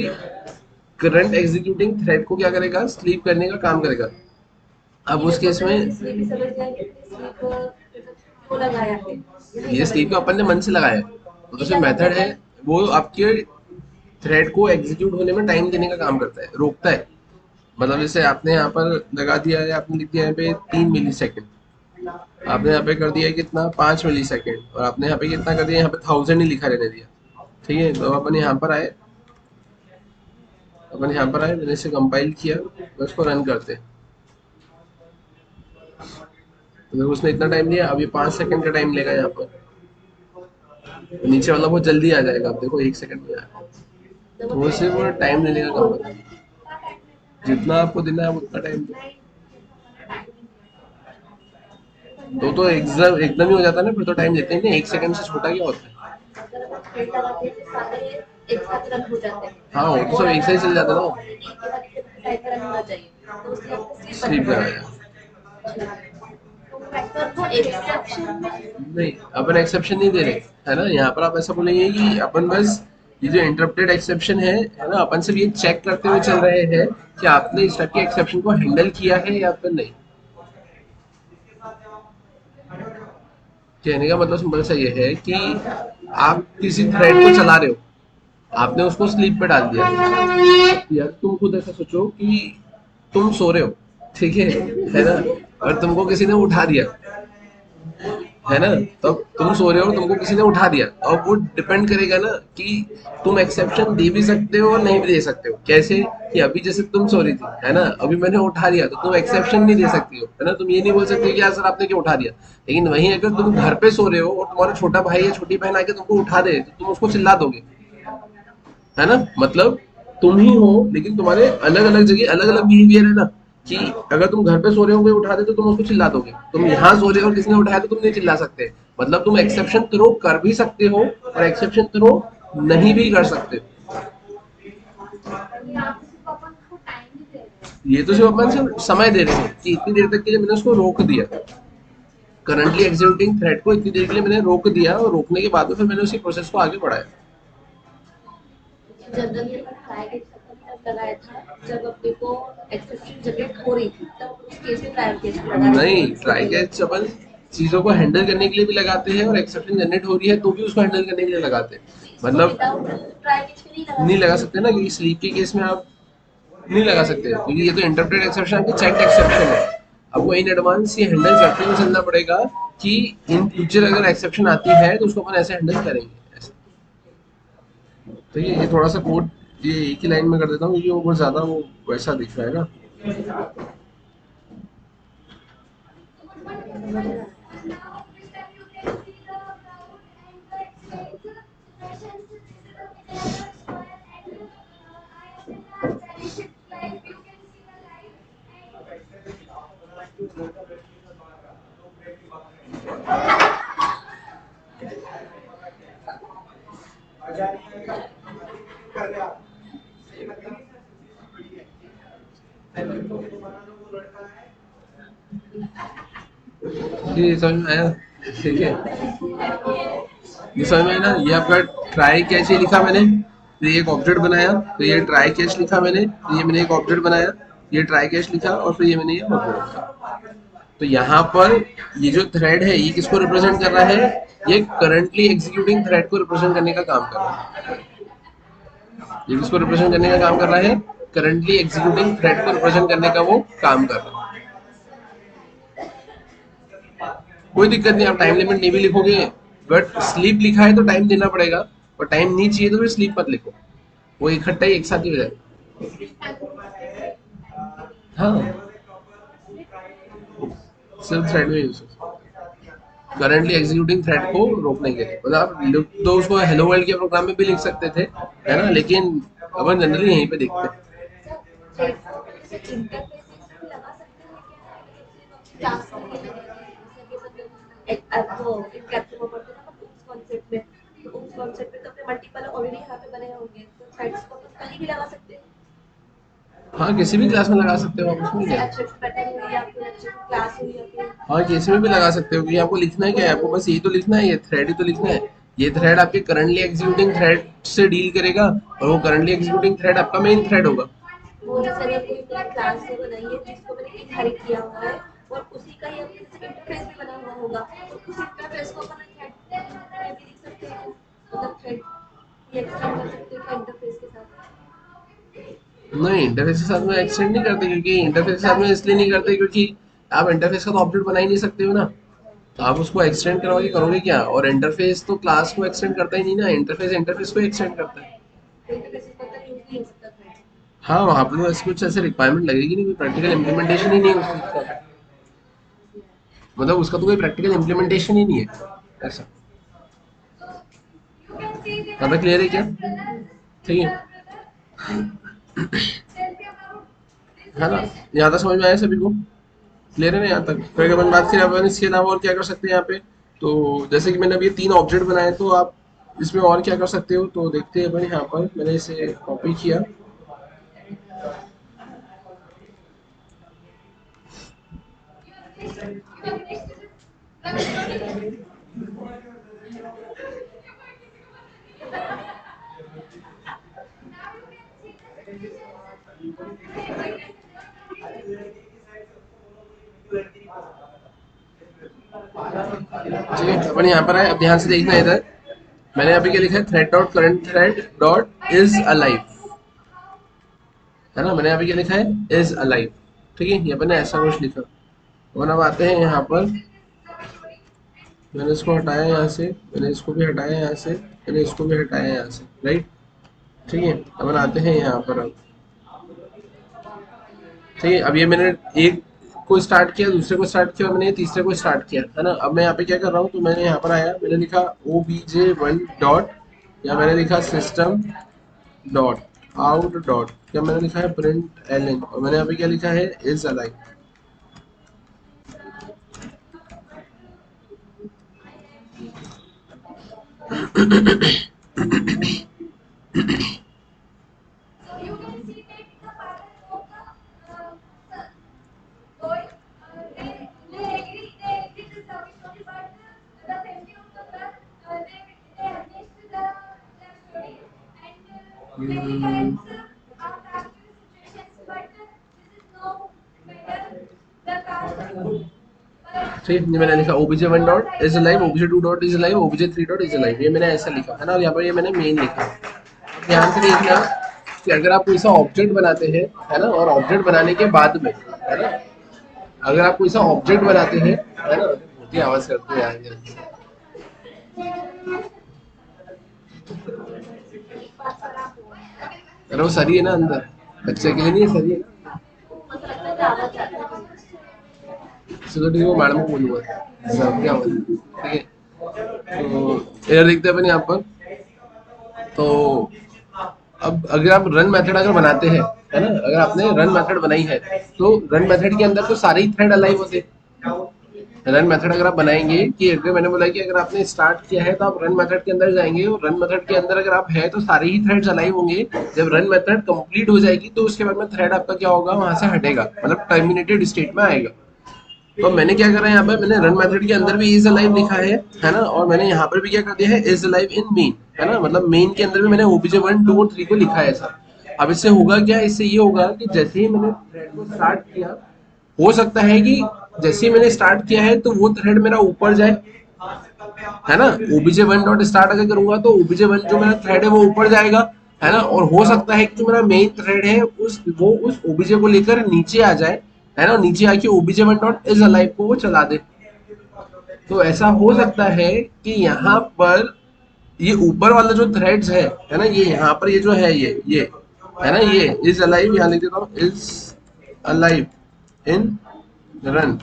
करंट एग्जीक्यूटिंग थ्रेड को क्या करेगा, स्लीप करने का काम करेगा। अब उस केस में ये स्लीप को अपन ने मन से लगाया है, तो जो मेथड है वो आपके थ्रेड को एग्जीक्यूट होने में टाइम देने का काम करता है, रोकता है। मतलब जैसे आपने यहाँ पर लगा दिया है, आपने लिख दिया यहाँ पे 3 मिली सेकेंड, आपने यहाँ पे कर दिया है कितना 5 मिली सेकेंड, और आपने यहाँ पे कितना कर दिया, यहाँ पे 1000 ही लिखा रहने दिया। ठीक है तो अपन यहाँ पर आए, अपन यहाँ पर आए, मैंने इसे कंपाइल किया, बस उसको रन करते। तो उसने इतना टाइम लिया, अब ये 5 सेकंड का टाइम लेगा यहाँ पर, नीचे वाला बहुत जल्दी आ जाएगा, आप देखो 1 सेकंड में आएगा, तो वो सिर्फ टाइम लेने का काम है, जितना आपको देना है उतना टाइम दो। तो एकदम एकदम ही हो जाता है ना, फिर तो टाइम देते ही नहीं, 1 सेकंड से छोटा क्या होता है। हाँ वो तो सब एक साथ ही चल जाता ना, स्लीप कराया नहीं, अपन एक्सेप्शन नहीं दे रहे है ना, यहाँ पर आप ऐसा बोलेंगे कि अपन बस ये जो इंटरप्टेड एक्सेप्शन है ना, अपन सिर्फ ये चेक करते हुए चल रहे हैं कि आपने इस टाइप के एक्सेप्शन को हैंडल किया है या फिर नहीं। कहने का मतलब सिंपल सा ये है कि आप किसी थ्रेड को चला रहे हो, आपने उसको स्लीप पे डाल दिया, यार तुम खुद ऐसा सोचो कि तुम सो रहे हो, ठीक है ना, और तुमको किसी ने उठा दिया है ना, तो तुम सो रहे हो, तुमको किसी ने उठा दिया, और वो डिपेंड करेगा ना कि तुम एक्सेप्शन दे भी सकते हो और नहीं भी दे सकते हो। कैसे कि अभी जैसे तुम सो रही थी है ना, अभी मैंने उठा दिया तो तुम एक्सेप्शन नहीं दे सकती हो है ना, तुम ये नहीं बोल सकते कि यार सर आपने क्यों उठा दिया। लेकिन वहीं अगर तुम घर पे सो रहे हो और तुम्हारा छोटा भाई या छोटी बहन आके तुमको उठा दे, तो तुम उसको चिल्ला दोगे है ना, मतलब तुम ही हो लेकिन तुम्हारे अलग अलग जगह अलग अलग बिहेवियर है ना, कि अगर तुम घर पे सो रहे हो कोई उठा दे तो तुम उसको चिल्ला दोगे, तुम यहाँ सो रहे हो और किसी ने उठाया तो तुम नहीं चिल्ला सकते। मतलब तुम एक्सेप्शन थ्रो कर भी सकते हो और एक्सेप्शन थ्रो नहीं भी कर सकते। ये तो सिर्फ अपन सिर्फ समय दे रहे हैं कि इतनी देर तक के लिए मैंने उसको रोक दिया, करंटली एग्जीक्यूटिंग थ्रेड को इतनी देर के लिए मैंने रोक दिया, और रोकने के बाद में फिर मैंने उसी प्रोसेस को आगे बढ़ाया। जनरली लगाया था जब अपने को एक्सेप्शन जनरेट हो रही थी, तब उस केस में ट्राई कैच लगाया नहीं, ट्राई कैच अपन चीजों को हैंडल करने के लिए भी लगाते हैं, और एक्सेप्शन जनरेट हो रही है तो भी उसको हैंडल करने के लिए लगाते हैं। मतलब नहीं लगा सकते ना, क्योंकि स्लीप के केस में आप नहीं लगा सकते, क्योंकि ये तो इंटरप्रेट एक्सेप्शन आपकी चेक एक्सेप्शन है। आपको इन एडवांस ये हैंडल करते हुए चलना पड़ेगा कि इन फ्यूचर अगर एक्सेप्शन आती है तो उसको अपन ऐसे हैंडल करेंगे ऐसे। तो ये थोड़ा सा कोड ये एक ही लाइन में कर देता हूँ, क्योंकि वो बहुत ज़्यादा वो वैसा दिख रहा है ना। ये समझ में आया? ठीक है, ये समझ में आया ना? ये आपका ट्राई कैच ये लिखा मैंने, तो ये एक ऑब्जेक्ट बनाया, तो ये ट्राई कैच लिखा मैंने, तो ये मैंने एक ऑब्जेक्ट बनाया, ये ट्राई कैच लिखा, और फिर ये मैंने ये ऑब्जेक्ट लिखा। तो यहाँ पर ये जो थ्रेड है ये किसको रिप्रेजेंट कर रहा है? ये करंटली एग्जीक्यूटिंग थ्रेड को रिप्रेजेंट करने का काम कर रहा है। ये किसको रिप्रेजेंट करने का काम कर रहा है? करंटली एग्जीक्यूटिंग थ्रेड को रिप्रेजेंट करने का वो काम कर रहा है। कोई दिक्कत नहीं, आप टाइम लिमिट नहीं भी लिखोगे, बट स्लीप लिखा है तो टाइम देना पड़ेगा, और टाइम नहीं चाहिए तो फिर स्लीप मत लिखो, वो इकट्ठा ही एक साथ ही हो जाएगा। हाँ, सिर्फ थ्रेड में यूज करंटली एग्जीक्यूटिंग थ्रेड को रोकने के लिए, मतलब आप लिख तो उसको हेलो वर्ल्ड के प्रोग्राम में भी लिख सकते थे, है ना, लेकिन अपन जनरली यहीं पे देखते हैं। हाँ, किसी भी क्लास में लगा सकते हो आप, उसमें क्या है? हाँ, किसी में भी लगा सकते हो, क्योंकि आपको लिखना है क्या है, आपको बस यही तो लिखना है, ये थ्रेड ही तो लिखना है। ये थ्रेड आपके करंटली एग्जीक्यूटिंग थ्रेड से डील करेगा, और वो करंटली एग्जीक्यूटिंग थ्रेड आपका मेन थ्रेड होगा। वो जैसे अगर कोई क्लास से बनाई है जिसको मैंने इनहेरिट किया हुआ है, और उसी का ही अपने इंटरफेस भी बना हुआ होगा, और उस इंटरफेस को अपन थ्रेड भी लिख सकते हैं, मतलब थ्रेड ये एक्सटेंड कर सकते हैं इंटरफेस के साथ। नहीं, इंटरफेस के साथ में एक्सटेंड नहीं करते, क्योंकि इंटरफेस के साथ में इसलिए नहीं करते क्योंकि आप इंटरफेस का तो ऑब्जेक्ट बना ही नहीं सकते हो ना, तो आप उसको एक्सटेंड करवाओगे, करोगे क्या? और इंटरफेस तो क्लास को एक्सटेंड करता ही नहीं ना, इंटरफेस इंटरफेस को एक्सटेंड करता है। हाँ, वहाँ पे तो ऐसे कुछ ऐसे रिक्वायरमेंट लगेगी नहीं, कोई प्रैक्टिकल इम्प्लीमेंटेशन ही नहीं है उस चीज़ का, मतलब उसका तो कोई प्रैक्टिकल इम्प्लीमेंटेशन ही नहीं है ऐसा। ज़्यादा क्लियर है क्या? ठीक है, है ना? यहाँ तक समझ में आया सभी को? क्लियर है ना यहाँ तक? फिर अपन बात करें अपन इसके अलावा और क्या कर सकते हैं यहाँ पे, तो जैसे कि मैंने अभी 3 ऑब्जेक्ट बनाए, तो आप इसमें और क्या कर सकते हो, तो देखते हैं अपन। यहाँ पर मैंने इसे कॉपी किया, ठीक है, अपन यहाँ पर आए, अब ध्यान से देखना इधर, मैंने अभी क्या लिखा है, thread dot current thread dot is alive, है ना, मैंने अभी क्या लिखा है, इज अलाइव। ठीक है, ये अपन ने ऐसा कुछ लिखा, और अब आते हैं यहाँ पर, मैंने इसको हटाया यहाँ से, मैंने इसको भी हटाया यहाँ से, मैंने इसको भी हटाया यहाँ से, राइट। ठीक है, अपन आते हैं यहाँ पर अब, ठीक है, अब ये मैंने एक को स्टार्ट किया, दूसरे को स्टार्ट किया, और मैंने तीसरे को स्टार्ट किया, है ना। अब मैं यहाँ पे क्या कर रहा हूँ, तो मैंने यहाँ पर आया, मैंने लिखा obj1 डॉट, या मैंने लिखा सिस्टम डॉट आउट डॉट, या मैंने लिखा है प्रिंट एलन, और मैंने यहाँ पे क्या लिखा है, इज अलाइव। ठीक है, मैंने लिखा obj1 dot is live, obj2 dot is live, obj3 dot is live, ये मैंने ऐसा लिखा है ना, और यहाँ पर ये मैंने मेन लिखा। अब ध्यान से देखना कि अगर आप कोई सा ऑब्जेक्ट बनाते हैं, है ना, और ऑब्जेक्ट बनाने के बाद में, है ना, अगर आप कोई सा ऑब्जेक्ट बनाते हैं, है ना, बहुत ही आवाज करते हैं यार, अरे वो सरी है ना अंदर, बच्चे के लिए नहीं है, सरी है ना, चलो ठीक है, वो मैडम को बोलूंगा सब क्या बोले, ठीक है। तो इधर देखते हैं अपन यहाँ पर, तो अब अगर आप रन मेथड अगर बनाते हैं, है ना, अगर आपने रन मेथड बनाई है, तो रन मेथड के अंदर तो सारे ही थ्रेड अलाइव होते हैं, रन मेथड अगर आप बनाएंगे कि अगर मैंने बोला कि अगर आपने स्टार्ट किया है तो आप रन मेथड के अंदर जाएंगे और रन मेथड के अंदर अगर आप है तो सारे ही थ्रेड्स अलाइव होंगे। जब रन मेथड कंप्लीट हो जाएगी तो उसके बाद में थ्रेड आपका क्या होगा, वहां से हटेगा, मतलब टर्मिनेटेड स्टेट में आएगा। तो मैंने क्या करा है यहाँ पे, मैंने रन मेथड के अंदर भी इज अलाइव लिखा है ना, और मैंने यहाँ पर भी क्या कर दिया है, इज अलाइव इन मेन, है ना, मतलब मेन के अंदर भी मैंने ओबीजे 1 2 और 3 को लिखा है ऐसा। अब इससे होगा क्या, इससे ये होगा कि जैसे ही मैंने थ्रेड को स्टार्ट किया, हो सकता है कि जैसे ही मैंने स्टार्ट किया है तो वो थ्रेड मेरा ऊपर जाए, है ना, ओबीजे 1 डॉट स्टार्ट अगर करूंगा तो ओबीजे 1 जो मेरा थ्रेड है वो ऊपर जाएगा, है ना, और हो सकता है कि जो मेरा मेन थ्रेड है उस ओबीजे को लेकर नीचे आ जाए, है ना, नीचे आके ओबीजे 1 डॉट इज अलाइव को वो चला दे। तो ऐसा हो सकता है कि यहाँ पर ये ऊपर वाला जो थ्रेड्स है ना, ये यहाँ पर ये जो है ये है ना, ये इज अलाइव, यहाँ लिख देता हूँ इज अलाइव इन रन।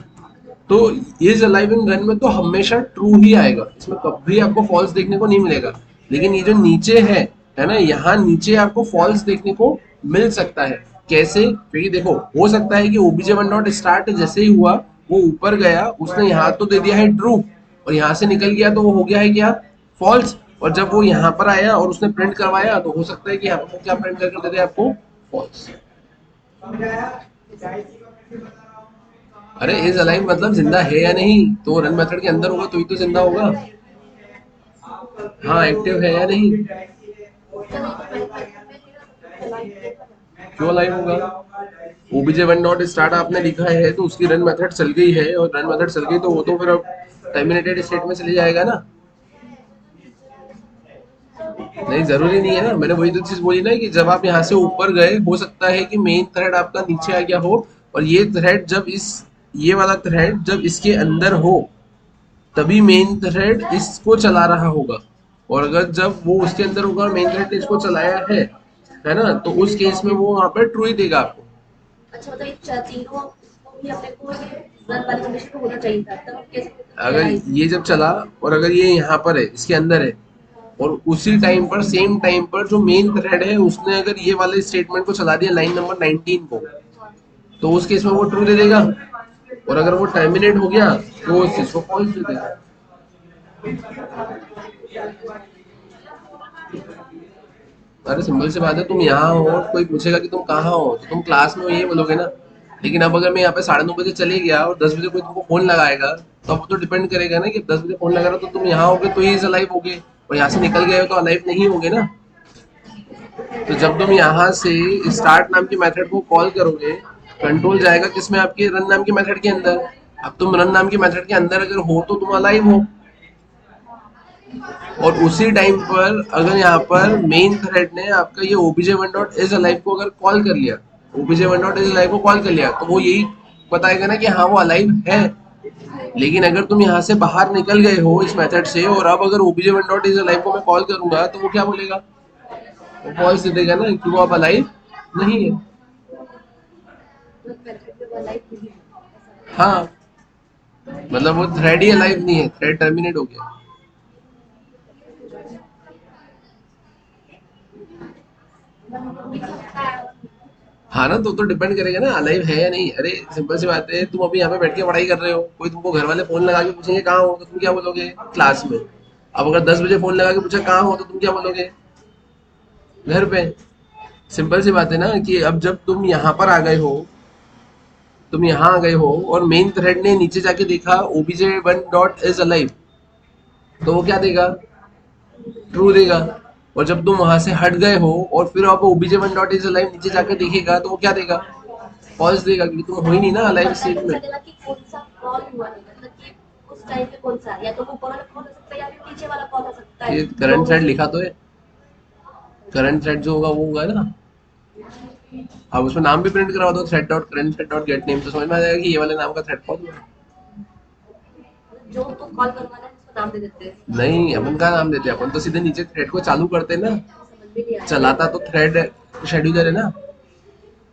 तो इज अलाइव इन रन में तो हमेशा ट्रू ही आएगा, इसमें कभी आपको फॉल्स देखने को नहीं मिलेगा। लेकिन ये जो नीचे है ना, यहाँ नीचे आपको फॉल्स देखने को मिल सकता है। कैसे, क्योंकि देखो हो सकता है कि ओबीजे 1 डॉट स्टार्ट जैसे ही हुआ वो ऊपर गया, उसने यहाँ तो दे दिया है ट्रू, और यहाँ से निकल गया तो वो हो गया है क्या, फॉल्स। और जब वो यहाँ पर आया और उसने प्रिंट करवाया तो हो सकता है कि यहाँ पर वो क्या प्रिंट करके दे दे आपको, फॉल्स। अरे इज अलाइव मतलब जिंदा है या नहीं, तो रन मेथड के अंदर होगा तो ही तो जिंदा होगा। हाँ एक्टिव है या नहीं, चलिए तो मैंने चलाई होगा ना। क्यों अलाइव होगा, ओबीजे 1 डॉट स्टार्ट आपने लिखा है तो उसकी रन मेथड चल गई है, और रन मेथड चल गई तो वो तो फिर अब टर्मिनेटेड स्टेट में चले जाएगा ना। नहीं जरूरी नहीं है ना, मैंने वही तो चीज बोली ना कि जब आप यहाँ से ऊपर गए हो सकता है कि मेन थ्रेड आपका नीचे आ गया हो, और ये थ्रेड जब ये वाला थ्रेड जब इसके अंदर हो तभी मेन थ्रेड इसको चला रहा होगा। और अगर जब वो उसके अंदर होगा और मेन थ्रेड ने इसको चलाया है ना, तो उस केस में वो वहां पर ट्रू ही देगा आपको। अच्छा मतलब ये तीनों इसको भी अपने को ये रन वाली कंडीशन में होना चाहिए था, तब हम कह सकते थे कि अगर अलाइव है। ये जब चला और अगर ये यहाँ पर है, इसके अंदर है, और उसी टाइम पर सेम टाइम पर जो मेन थ्रेड है उसने अगर ये वाले स्टेटमेंट को चला दिया लाइन नंबर 19 को, तो उस केस में वो ट्रू दे देगा। और अगर वो टर्मिनेट हो गया तो उस चीज को फॉल्स दे देगा। अरे सिंपल सी बात है, तुम यहाँ हो और कोई पूछेगा कि तुम कहाँ हो तो तुम क्लास में हो यही बोलोगे ना। लेकिन अब अगर मैं यहाँ पे 9:30 बजे चले गया और 10 बजे कोई तुमको फोन लगाएगा, तो अब वो तो डिपेंड करेगा ना कि 10 बजे फोन लगा रहा तो तुम यहाँ होगे तो ही अलाइव होगे, और यहाँ से निकल गए हो तो अलाइव नहीं होगे ना। तो जब तुम यहाँ से स्टार्ट नाम की मेथड को कॉल करोगे, कंट्रोल जाएगा किसमें, आपके रन नाम की मेथड के अंदर। अब तुम रन नाम की मेथड के अंदर अगर हो तो तुम अलाइव हो, और उसी टाइम पर अगर यहाँ पर मेन थ्रेड ने आपका ये ओबीजे 1 डॉट इज अलाइव को अगर कॉल कर लिया, ओबीजे 1 डॉट इज अलाइव को कॉल कर लिया, तो वो यही बताएगा ना कि हाँ वो अलाइव है। लेकिन अगर तुम यहाँ से बाहर निकल गए हो इस मेथड से, और अब अगर ओबीजे 1 डॉट इज अलाइव को मैं कॉल करूंगा तो वो क्या बोलेगा, वो फॉल्स दे देगा ना कि वो अब अलाइव नहीं है। तो बेनिफिट में वो अलाइव नहीं है ऐसा। हाँ, मतलब वो थ्रेड ही अलाइव नहीं है, थ्रेड टर्मिनेट हो गया। हाँ ना, तो डिपेंड करेगा ना अलाइव है या नहीं। अरे सिंपल सी बात है, तुम अभी यहाँ पे बैठ के पढ़ाई कर रहे हो, कोई तुमको घर वाले फोन लगा के पूछेंगे कहाँ हो तो तुम क्या बोलोगे, क्लास में। अब अगर 10 बजे फोन लगा के पूछा कहाँ हो तो तुम क्या बोलोगे, घर पे। सिंपल सी बात है ना कि अब जब तुम यहाँ पर आ गए हो, तुम यहाँ आ गए हो और मेन थ्रेड ने नीचे जाके देखा ओबीजे 1 डॉट इज अलाइव, तो वो क्या देगा, ट्रू देगा। और जब तुम वहां से हट गए हो और फिर आप ओबीजे 1 डॉट इज अलाइव नीचे जाके देखेगा तो वो क्या देगा, फॉल्स देगा, क्योंकि तुम हो ही नहीं ना तो अलाइव पता स्टेट कैसे में। चलेगा कि कौन सा कॉल हुआ है, मतलब कि उस टाइम पे कौन सा, या तो वो ऊपर वाला कॉल हो सकता है या फिर नीचे वाला कॉल हो सकता है, ये दो करंट में थ्रेड से। लिखा तो है, करंट थ्रेड जो होगा वो होगा ना। आप उसमें नाम भी प्रिंट करवा दो, thread dot current thread dot get name, तो समझ में आ जाएगा कि ये वाले नाम का थ्रेड कौन है। मतलब जो तो कॉल करवाना है उसको नाम दे देते हैं। नहीं, अपन का नाम देते हैं, अपन तो सीधे नीचे थ्रेड को चालू करते हैं ना। समझ में नहीं आया। चलाता तो थ्रेड शेड्यूलर है ना।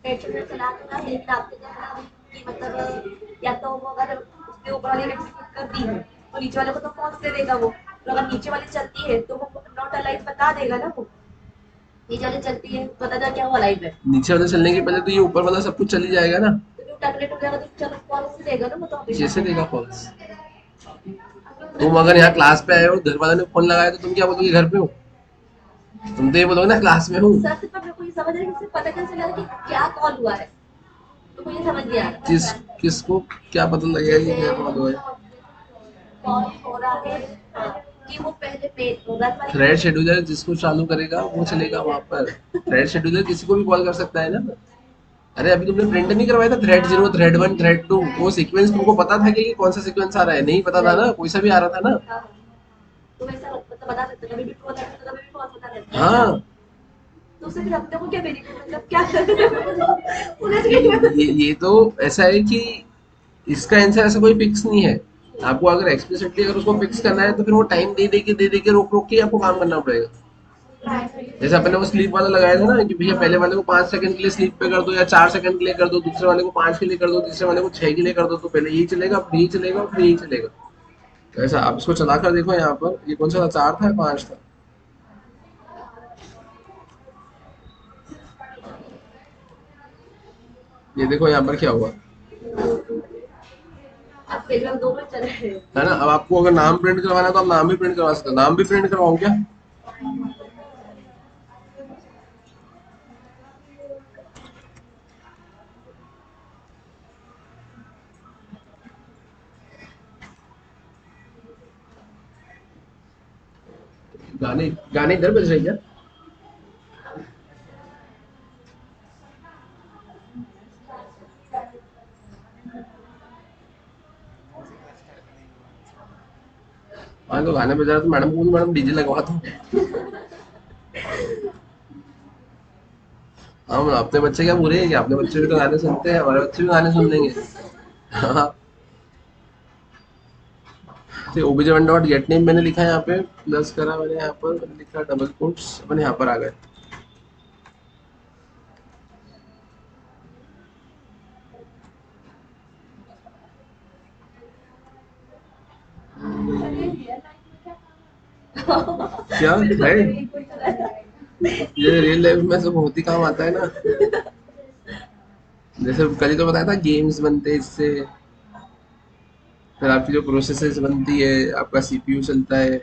टेंशन में चला तो रहा है, लेकिन आपके कहना है कि मतलब या तो वो अगर उसके ऊपर वाली एग्जीक्यूट कर दी है तो नीचे वाले को तो फॉल्स दे देगा वो, तो अगर नीचे वाली चलती है तो वो नॉट अलाइव बता देगा ना वो। नीचे वाली चलती है तो पता चला क्या वो अलाइव है। नीचे वाले चलने के पहले तो ये ऊपर वाला सब कुछ चली जाएगा ना। तो जो टर्मिनेट हो जाएगा तो चलो फॉल्स ही देगा ना वो तो हमेशा। जैसे देगा फॉल्स। तुम अगर यहाँ क्लास पे आए हो, घर वालों ने फोन लगाया तो तुम क्या बोलोगे घर पे हो? तुम तो ये बोलोगे ना क्लास में हूँ। सर से पर मेरे को ये समझ नहीं, मुझे पता कैसे चला कि क्या कॉल हुआ है, तो मुझे समझ नहीं आ रहा। किस किसको क्या पता लगेगा कि क्या कॉल हुआ है? कॉल हो रहा है कि वो पहले पे रन वाली थ्रेड शेड्यूलर जिसको चालू करेगा वो चलेगा वहां पर। थ्रेड शेड्यूलर किसी को भी कॉल कर सकता है ना। अरे अभी तुमने प्रिंट नहीं करवाया था थ्रेड 0, थ्रेड 1, थ्रेड 2, वो सीक्वेंस तुमको पता था कि कौन सा सीक्वेंस आ रहा है? नहीं पता था ना, कोई सा भी आ रहा था ना। हाँ, तो वैसा मतलब बता सकते कभी भी ट्रू होता है, कभी भी फॉल्स होता रहता है। हाँ, तो उससे फिर अपने को क्या बेनिफिट, मतलब क्या उन्हें चाहिए। ये तो ऐसा है कि इसका आंसर ऐसा कोई फिक्स नहीं है। आपको अगर एक्सप्लिसिटली अगर उसको फिक्स करना है तो फिर वो टाइम दे दे के रोक रोक के आपको काम करना पड़ेगा। जैसे अपने वो स्लीप वाला लगाया था ना कि भैया पहले वाले को 5 सेकंड के लिए स्लीप पे कर दो या 4 सेकंड के लिए कर दो, दूसरे वाले को 5 के लिए कर दो, तीसरे वाले को 6 के लिए कर दो, तो पहले यही चलेगा फिर यही चलेगा फिर यही चलेगा। तो ऐसा आप इसको चला कर देखो यहाँ पर, ये कौन सा था, 4 था या 5 था? ये देखो यहाँ पर क्या हुआ अब फिर हम दोनों चले गए। है ना। अब आपको अगर नाम प्रिंट करवाना है तो आप नाम भी प्रिंट करवा सकते हो। नाम भी प्रिंट करवाऊँ क्या? गाने गाने इधर बज रहे हैं क्या? हाँ तो गाने बजा रहे तो मैडम को बोलो, मैडम डीजे लगवा दो। हम अपने बच्चे क्या बुरे हैं? कि अपने बच्चे भी तो गाने सुनते हैं, हमारे बच्चे भी गाने सुन लेंगे। हाँ। तो ओबीजे 1 डॉट गेट नेम मैंने लिखा है यहाँ पे, प्लस करा मैंने यहाँ पर, मैंने लिखा डबल कोट्स, अपन यहाँ पर आ गए। क्या थ्रेड? ये रियल लाइफ में तो बहुत ही काम आता है ना। जैसे कल ही तो बताया था गेम्स बनते हैं इससे, फिर आपकी जो प्रोसेसेस बनती है, आपका सीपीयू चलता है।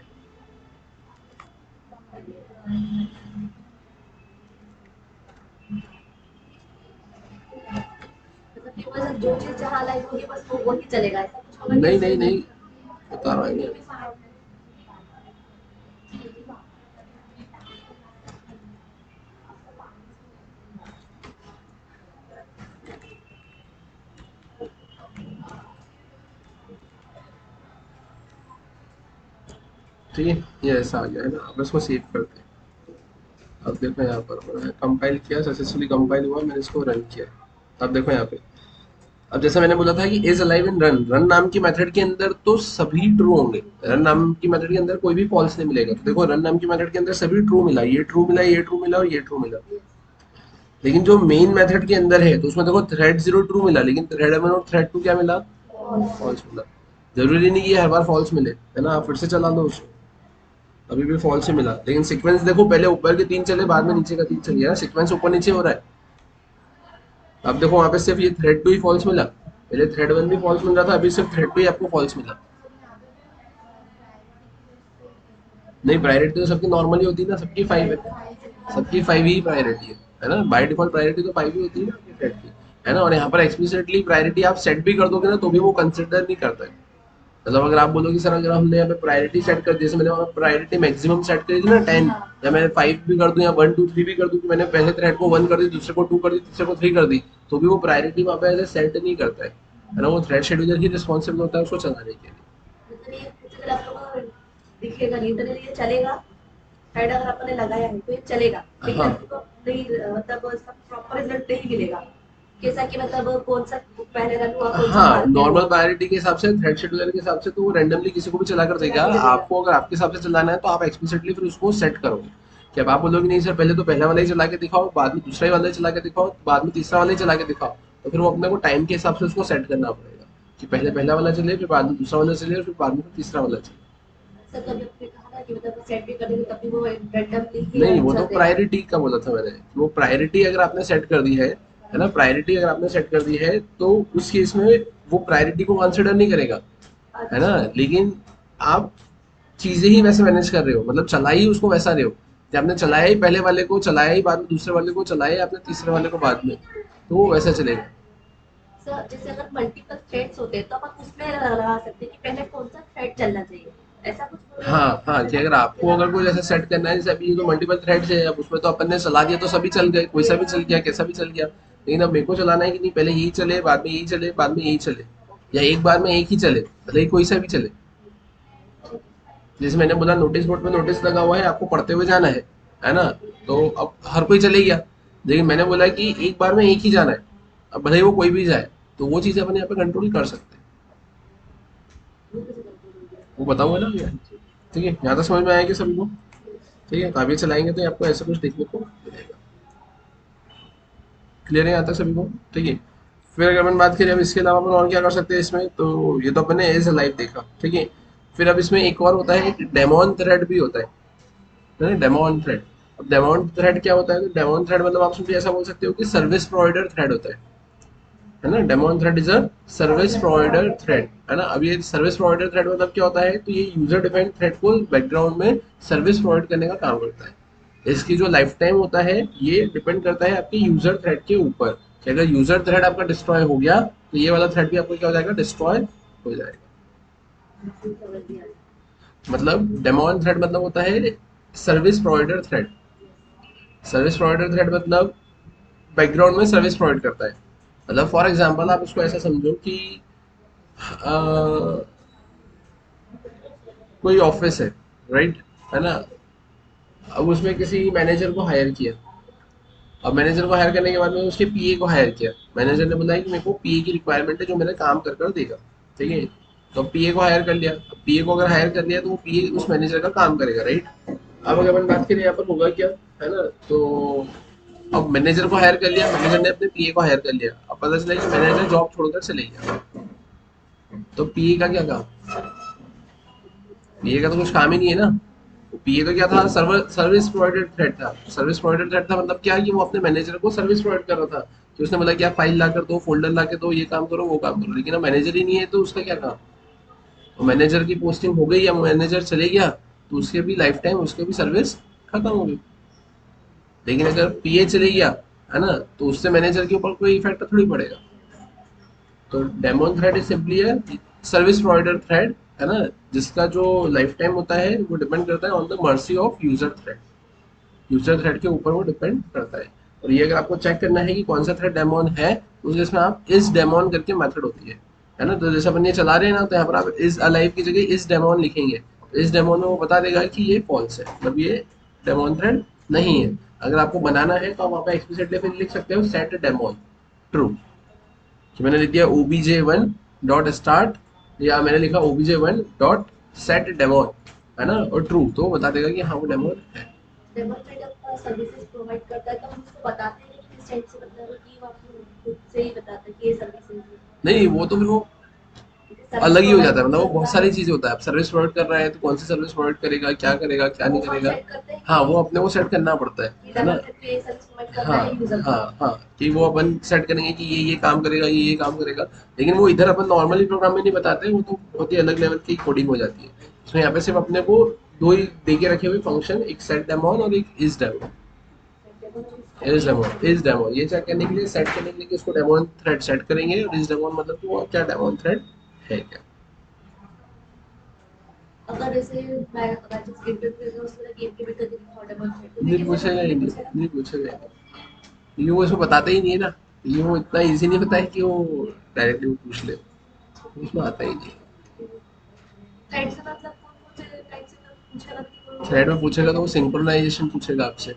मतलब कि बस जो चीज जहाँ लाइक होगी बस वो वही चलेगा, ऐसा कुछ होगा नहीं नहीं। नहीं नहीं, बता रहा हूँ। ठीक है, ये ऐसा आ गया है ना। अब इसको सेव करते हैं। अब देखो यहाँ पर मैंने कंपाइल किया, सक्सेसफुली कंपाइल हुआ, मैंने इसको रन किया। अब देखो यहाँ पे, अब जैसे मैंने बोला था कि is alive in run, run नाम की मेथड के अंदर तो सभी ट्रू होंगे। रन नाम की मेथड के अंदर कोई भी फॉल्स नहीं मिलेगा। तो देखो रन नाम की मेथड के अंदर सभी ट्रू मिला, ये ट्रू मिला, ये ट्रू मिला और ये ट्रू मिला। लेकिन जो मेन मेथड के अंदर है तो उसमें देखो थ्रेड 0 ट्रू मिला, लेकिन थ्रेड 1 और थ्रेड 2 क्या मिला? फॉल्स मिला। जरूरी नहीं कि हर बार फॉल्स मिले, है ना। आप फिर से चला लो उसको, अभी भी फॉल्स ही मिला। लेकिन सीक्वेंस देखो, पहले ऊपर के 3 चले, बाद में नीचे का 3 चल गया। सीक्वेंस ऊपर नीचे हो रहा है। अब देखो वहां पे सिर्फ ये थ्रेड 2 ही फॉल्स मिला, पहले थ्रेड 1 भी फॉल्स मिल रहा था, अभी सिर्फ थ्रेड 2 ही आपको फॉल्स मिला। नहीं, प्रायोरिटी तो सबकी नॉर्मल ही होती है ना, सबकी 5 है, सबकी 5 ही प्रायोरिटी है ना। बाय डिफॉल्ट प्रायोरिटी तो 5 ही होती है ना आपकी थ्रेड की, है ना। और यहाँ पर एक्सप्लिसिटली प्रायोरिटी आप सेट भी कर दोगे ना तो भी वो कंसिडर नहीं करता है। मतलब अगर आप बोलो कि सर अगर हमने यहाँ पे प्रायोरिटी सेट कर दी, जैसे मैंने वहाँ प्रायोरिटी मैक्सिमम सेट करी थी ना 10, या मैं 5 भी कर दूं या 1 2 3 भी कर दूं, कि मैंने पहले थ्रेड को 1 कर दी, दूसरे को 2 कर दी, तीसरे को 3 कर दी, तो भी वो प्रायोरिटी वहाँ पे ऐसे सेट नहीं करता है ना। वो थ्रेड शेड्यूलर ही रिस्पॉन्सिबल होता है उसको चलाने के लिए। मतलब ये कुछ अगर आप लोगों को दिखेगा नहीं तो ये चलेगा, हेड अगर आपने लगाया है तो ये चलेगा, लेकिन हाँ आपको नहीं मतलब उसका प्रॉपर रिजल्ट नहीं मिलेगा। कैसा कि मतलब कौन सा पहले रन हुआ, कौन सा हाँ, बाद में नॉर्मल हुआ। प्रायोरिटी के हिसाब से, थ्रेड शेड्यूलर के हिसाब से तो वो रैंडमली किसी को भी चला कर देगा। आपको अगर आपके हिसाब से चलाना है तो आप एक्सप्लिसिटली फिर उसको सेट करोगे। कि अब आप बोलोगे नहीं सर पहले तो पहला वाला ही चला के दिखाओ, बाद में दूसरा ही वाला ही चला के दिखाओ, बाद में तीसरा वाला ही चला के दिखाओ, तो फिर वो अपने को टाइम के हिसाब से उसको सेट करना पड़ेगा कि पहले पहला वाला चले, फिर बाद में दूसरा वाला चले, फिर बाद में तीसरा वाला चले। सर कभी आपने कहा ना कि मतलब सेट भी कर देंगे तब भी वो रैंडमली ही नहीं, रन वो तो चलते हैं। प्रायोरिटी का बोला था मैंने। वो प्रायोरिटी अगर आपने सेट कर दी है ना, प्रायोरिटी अगर आपने सेट कर दी है तो उस केस में वो प्रायोरिटी को कंसिडर नहीं करेगा, है ना। अच्छा। लेकिन आप चीजें ही वैसे मैनेज कर रहे हो, मतलब चला ही उसको वैसा रहे हो कि आपने चलाया ही पहले वाले को, चलाया ही बाद में दूसरे वाले को, चलाया ही आपने तीसरे वाले को बाद में, तो वो वैसा चलेगा। सर जैसे अगर मल्टीपल थ्रेड्स होते हैं तो अपन उसमें लगा सकते हैं कि पहले कौन सा थ्रेड चलना चाहिए, ऐसा कुछ बोल रहे हैं हाँ हाँ, कि अगर आपको अगर कोई ऐसा सेट करना है, जैसे अभी ये तो मल्टीपल थ्रेड्स है, अब उसमें तो अपन ने चला दिया तो सभी चल गए, कोई सा भी चल गया, कैसा भी चल गया। लेकिन अब मेरे को चलाना है कि नहीं, पहले यही चले, बाद में यही चले, बाद में यही चले, या एक बार में एक ही चले, भले ही कोई सा भी चले। जैसे मैंने बोला नोटिस बोर्ड पे नोटिस लगा हुआ है, आपको पढ़ते हुए जाना है ना, तो अब हर कोई चले गया। लेकिन मैंने बोला कि एक बार में एक ही जाना है, अब भले ही वो कोई भी जाए, तो वो चीज़ अपन यहाँ पे कंट्रोल कर सकते हैं। वो कैसे कंट्रोल हो गया? वो बताऊंगा ना भैया। ठीक है, यहाँ तक समझ में आया कि सभी को? ठीक है, आगे चलाएंगे तो आपको ऐसा कुछ देखने को मिलेगा। क्लियर है यहाँ तक सभी को? ठीक है। फिर अगर अपन बात करें अब इसके अलावा अपन और क्या कर सकते हैं इसमें, तो ये तो अपन ने एज लाइव देखा, ठीक है। फिर अब इसमें एक और होता है, एक डेमोन थ्रेड भी होता है, डेमोन थ्रेड। अब डेमोन थ्रेड क्या होता है, तो डेमोन थ्रेड मतलब आप सिंपली ऐसा बोल सकते हो कि सर्विस प्रोवाइडर थ्रेड होता है ना। Demon thread is a service provider thread, है ना। अब ये सर्विस प्रोवाइडर थ्रेड मतलब क्या होता है, तो ये यूजर डिफाइंड थ्रेड को बैकग्राउंड में सर्विस प्रोवाइड करने का काम करता है। इसकी जो लाइफ टाइम होता है ये डिपेंड करता है आपके यूजर थ्रेड के ऊपर, कि अगर यूजर थ्रेड आपका डिस्ट्रॉय हो गया तो ये वाला थ्रेड भी आपको क्या हो जाएगा, डिस्ट्रॉय हो जाएगा। समझ गया। मतलब डेमोन थ्रेड मतलब होता है service provider thread. Service provider thread मतलब बैकग्राउंड में सर्विस प्रोवाइड करता है। मतलब फॉर एग्जांपल आप इसको ऐसा समझो कि अ, कोई ऑफिस है, राइट, है ना। अब उसमें किसी मैनेजर को हायर किया। अब मैनेजर को हायर करने के बाद में उसके पीए को हायर किया। मैनेजर ने बोला कि मेरे को पीए की रिक्वायरमेंट है जो मेरा काम कर कर देगा, ठीक है। तो पीए को हायर कर लिया। अब पीए को अगर हायर कर लिया तो वो पीए उस मैनेजर का काम करेगा, राइट। अब अगर अपन बात करें यहाँ पर होगा क्या, है ना, तो अब मैनेजर को हायर कर लिया, मैनेजर ने अपने पीए को हायर कर लिया। अब पता चला कि मैनेजर जॉब छोड़कर चले गया, तो पीए का क्या काम? पीए का तो कुछ काम ही नहीं है ना। पीए तो क्या था, सर्वर सर्विस प्रोवाइडर थ्रेड था। सर्विस प्रोवाइडर थ्रेड था मतलब क्या, कि वो अपने मैनेजर को सर्विस प्रोवाइड कर रहा था, कि उसने बोला कि आप फाइल ला कर दो, फोल्डर ला के दो, ये काम करो, वो काम करो। लेकिन अब मैनेजर ही नहीं है तो उसका क्या काम। तो मैनेजर की पोस्टिंग हो गई या मैनेजर चले गया, तो उसके भी लाइफ टाइम उसके भी सर्विस खत्म हो गई। लेकिन अगर पीए चले गया, है ना, तो उससे मैनेजर के ऊपर कोई इफेक्ट थोड़ी पड़ेगा। तो डेमोन थ्रेड इज सिंपली है सर्विस प्रोवाइडर थ्रेड, है ना, जिसका जो लाइफ टाइम होता है वो डिपेंड करता है on the mercy of user thread. User thread के ऊपर वो डिपेंड करता है। और ये अगर आपको चेक करना है कि कौन सा थ्रेड डेमोन है, तो उसमें आप इस डेमोन करके मेथड होती है ना। तो जैसे अपन ये चला रहे हैं ना, तो यहाँ पर आप इस अलाइव की जगह इस डेमोन लिखेंगे, तो इस डेमोन में वो बता देगा कि ये फॉल्स है, मतलब ये डेमोन थ्रेड नहीं है। अगर आपको बनाना है तो आप वहाँ पे एक्सप्लिसिटली फिर लिख सकते हो सेट डेमोन ट्रू, कि मैंने लिख दिया obj1 डॉट स्टार्ट, या मैंने लिखा obj1 डॉट सेट डेमोन, है ना, और ट्रू, तो वो बता देगा कि हाँ वो डेमोन है। डेमोक्रेट अपना सर्विसेज प्रोवाइड करता है तो हम उसको बताते हैं कि किस टाइप से, मतलब कि वो आपको खुद से ही बताता है कि ये सर्विसेज नहीं, वो तो फिर वो सर्विस अलग ही हो प्रोवाइड जाता है, मतलब वो बहुत करता सारी है। चीजें होता है। आप सर्विस प्रोवाइड कर रहा है तो कौन सी सर्विस प्रोवाइड करेगा, क्या करेगा, क्या नहीं वो हम करेगा। सेट करते हैं हाँ, कि वो अपने को सेट करना पड़ता है ना। डेमोक्रेट ये सर्विस प्रोवाइड करता हाँ है यूजर हाँ को। हाँ, कि वो अपन सेट करेंगे कि ये काम करेगा, ये काम करेगा। लेकिन वो इधर अपन नॉर्मली प्रोग्राम में नहीं बताते, वो तो बहुत ही अलग लेवल की कोडिंग हो जाती है। इसमें यहाँ पे सिर्फ अपने को दो ही दे के रखे हुए फंक्शन, एक सेट डेमोन और एक is demon. Is demon, is demon ये चेक करने के लिए, सेट करने के लिए कि उसको डेमोन थ्रेड सेट करेंगे, और इज डेमोन मतलब कि वो क्या डेमोन थ्रेड है क्या। अगर जैसे मैं अगर जिस गेम पे खेल रहा हूँ उसमें गेम के भी कभी थॉट डेमोक्रेट तो मैं नहीं कैसे पूछेगा ही नहीं नहीं, पूछेगा। नहीं पूछेगा ही नहीं। ये वो इसमें बताते ही नहीं है ना। ये वो इतना इजी नहीं पता है कि वो डायरेक्टली वो पूछ ले, उसमें आता ही नहीं। थ्रेड से मतलब कौन से टाइप से पूछेगा कि थ्रेड वो में पूछेगा तो वो सिंक्रोनाइजेशन पूछेगा आपसे,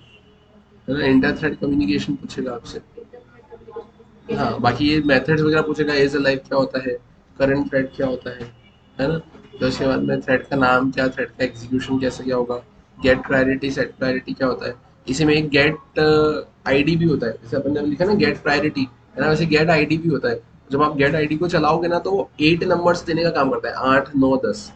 है ना, इंटर थ्रेड कम्युनिकेशन पूछेगा आपसे। इंटरनेट कम्युनिकेशन कैसे हाँ, करते बाकी हैं। ये मेथड्स वगैरह पूछेगा, एज अ लाइफ क्या होता है, करंट थ्रेड क्या होता है ना। तो उसके बाद में थ्रेड का नाम क्या, थ्रेड का एग्जीक्यूशन कैसे क्या होगा, गेट प्रायोरिटी सेट प्रायोरिटी क्या होता है। इसी में एक गेट आईडी भी होता है, जैसे अपन ने लिखा ना गेट प्रायोरिटी, है ना, वैसे गेट आईडी भी होता है। जब आप गेट आईडी को चलाओगे ना, तो वो 8 नंबर्स देने का काम करता है, 8 9 10।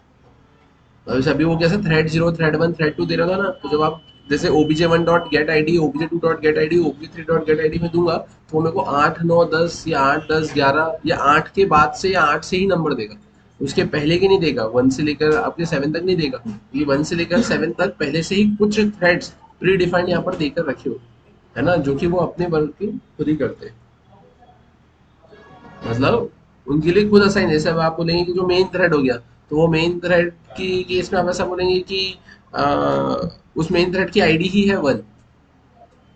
जैसे अभी वो कैसे थ्रेड 0 थ्रेड 1 थ्रेड 2 दे रहा था ना, तो जब आप जैसे obj1 dot gate ID, obj2 dot gate ID, obj3 dot gate ID में दूंगा, तो वो मेरे को 8 9 10 या 8 10 11 या 8 के बाद से या 8 से ही नंबर देगा। उसके पहले की नहीं देगा, 1 से लेकर आपके 7 तक नहीं देगा। ये 1 से लेकर 7 तक पहले से ही कुछ थ्रेड्स प्री डिफाइंड यहाँ पर देकर रखे हो, है ना, जो कि वो अपने वर्क की खुद ही करते हैं। मतलब उनके लिए खुद असाइन, जैसे अब आप बोलेंगे कि जो मेन थ्रेड हो गया, तो वो मेन थ्रेड की केस में आप ऐसा बोलेंगे कि आ, उस मेन थ्रेड की आईडी ही है 1।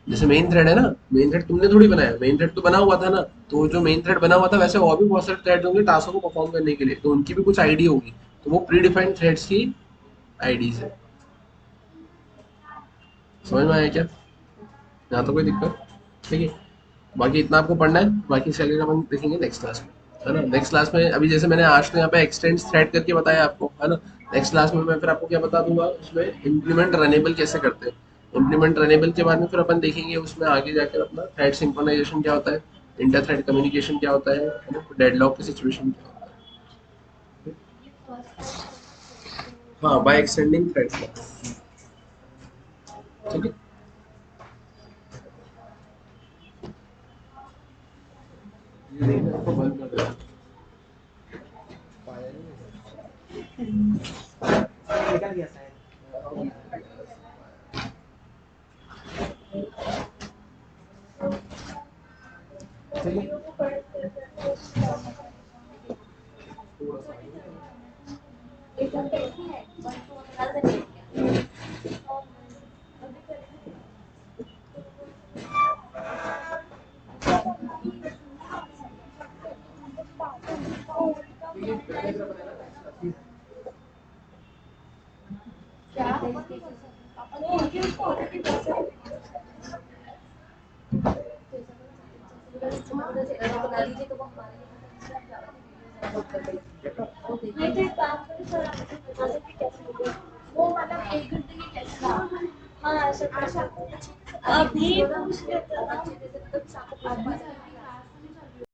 जैसे मेन थ्रेड है ना, मेन थ्रेड तुमने थोड़ी बनाया, मेन थ्रेड तो बना हुआ था ना, तो जो मेन थ्रेड बना हुआ था वैसे और भी बहुत सारे थ्रेड होंगे टास्क को परफॉर्म करने के लिए, तो उनकी भी कुछ आईडी होगी, तो वो प्री डिफाइंड थ्रेड्स की आईडीज है। समझ में आया क्या? यहाँ तो कोई दिक्कत? ठीक है। बाकी इतना आपको पढ़ना है, बाकी इसके आगे का अपन देखेंगे नेक्स्ट क्लास में, है ना। नेक्स्ट क्लास में अभी जैसे मैंने आज तो यहाँ पे एक्सटेंड थ्रेड करके बताया आपको, है ना। नेक्स्ट क्लास में मैं फिर आपको क्या बता दूंगा, उसमें इम्प्लीमेंट रनेबल कैसे करते हैं। इम्प्लीमेंट रनेबल के बाद में फिर अपन देखेंगे उसमें आगे जाकर अपना थ्रेड सिंक्रोनाइजेशन क्या होता है, इंटर थ्रेड कम्युनिकेशन क्या होता है ना, डेडलॉक की सिचुएशन क्या होता है। हाँ, बाय एक्सटेंडिंग थ्रेड्स। ठीक है। ये देखना आपको बंद कर देना। निकल गया शायद। एक घंटे ऐसी है, 1 to 11 है क्या? क्या? वो उनके उसको ऑलरेडी पैसे बना लीजिए, तो वो हमारे लिए तो एक काम करें सर, आप मुझे बता दें कि कैसे होगा वो, मतलब 1 घंटे की कैसे था। हाँ ऐसा अभी पूछ लेते हैं ना।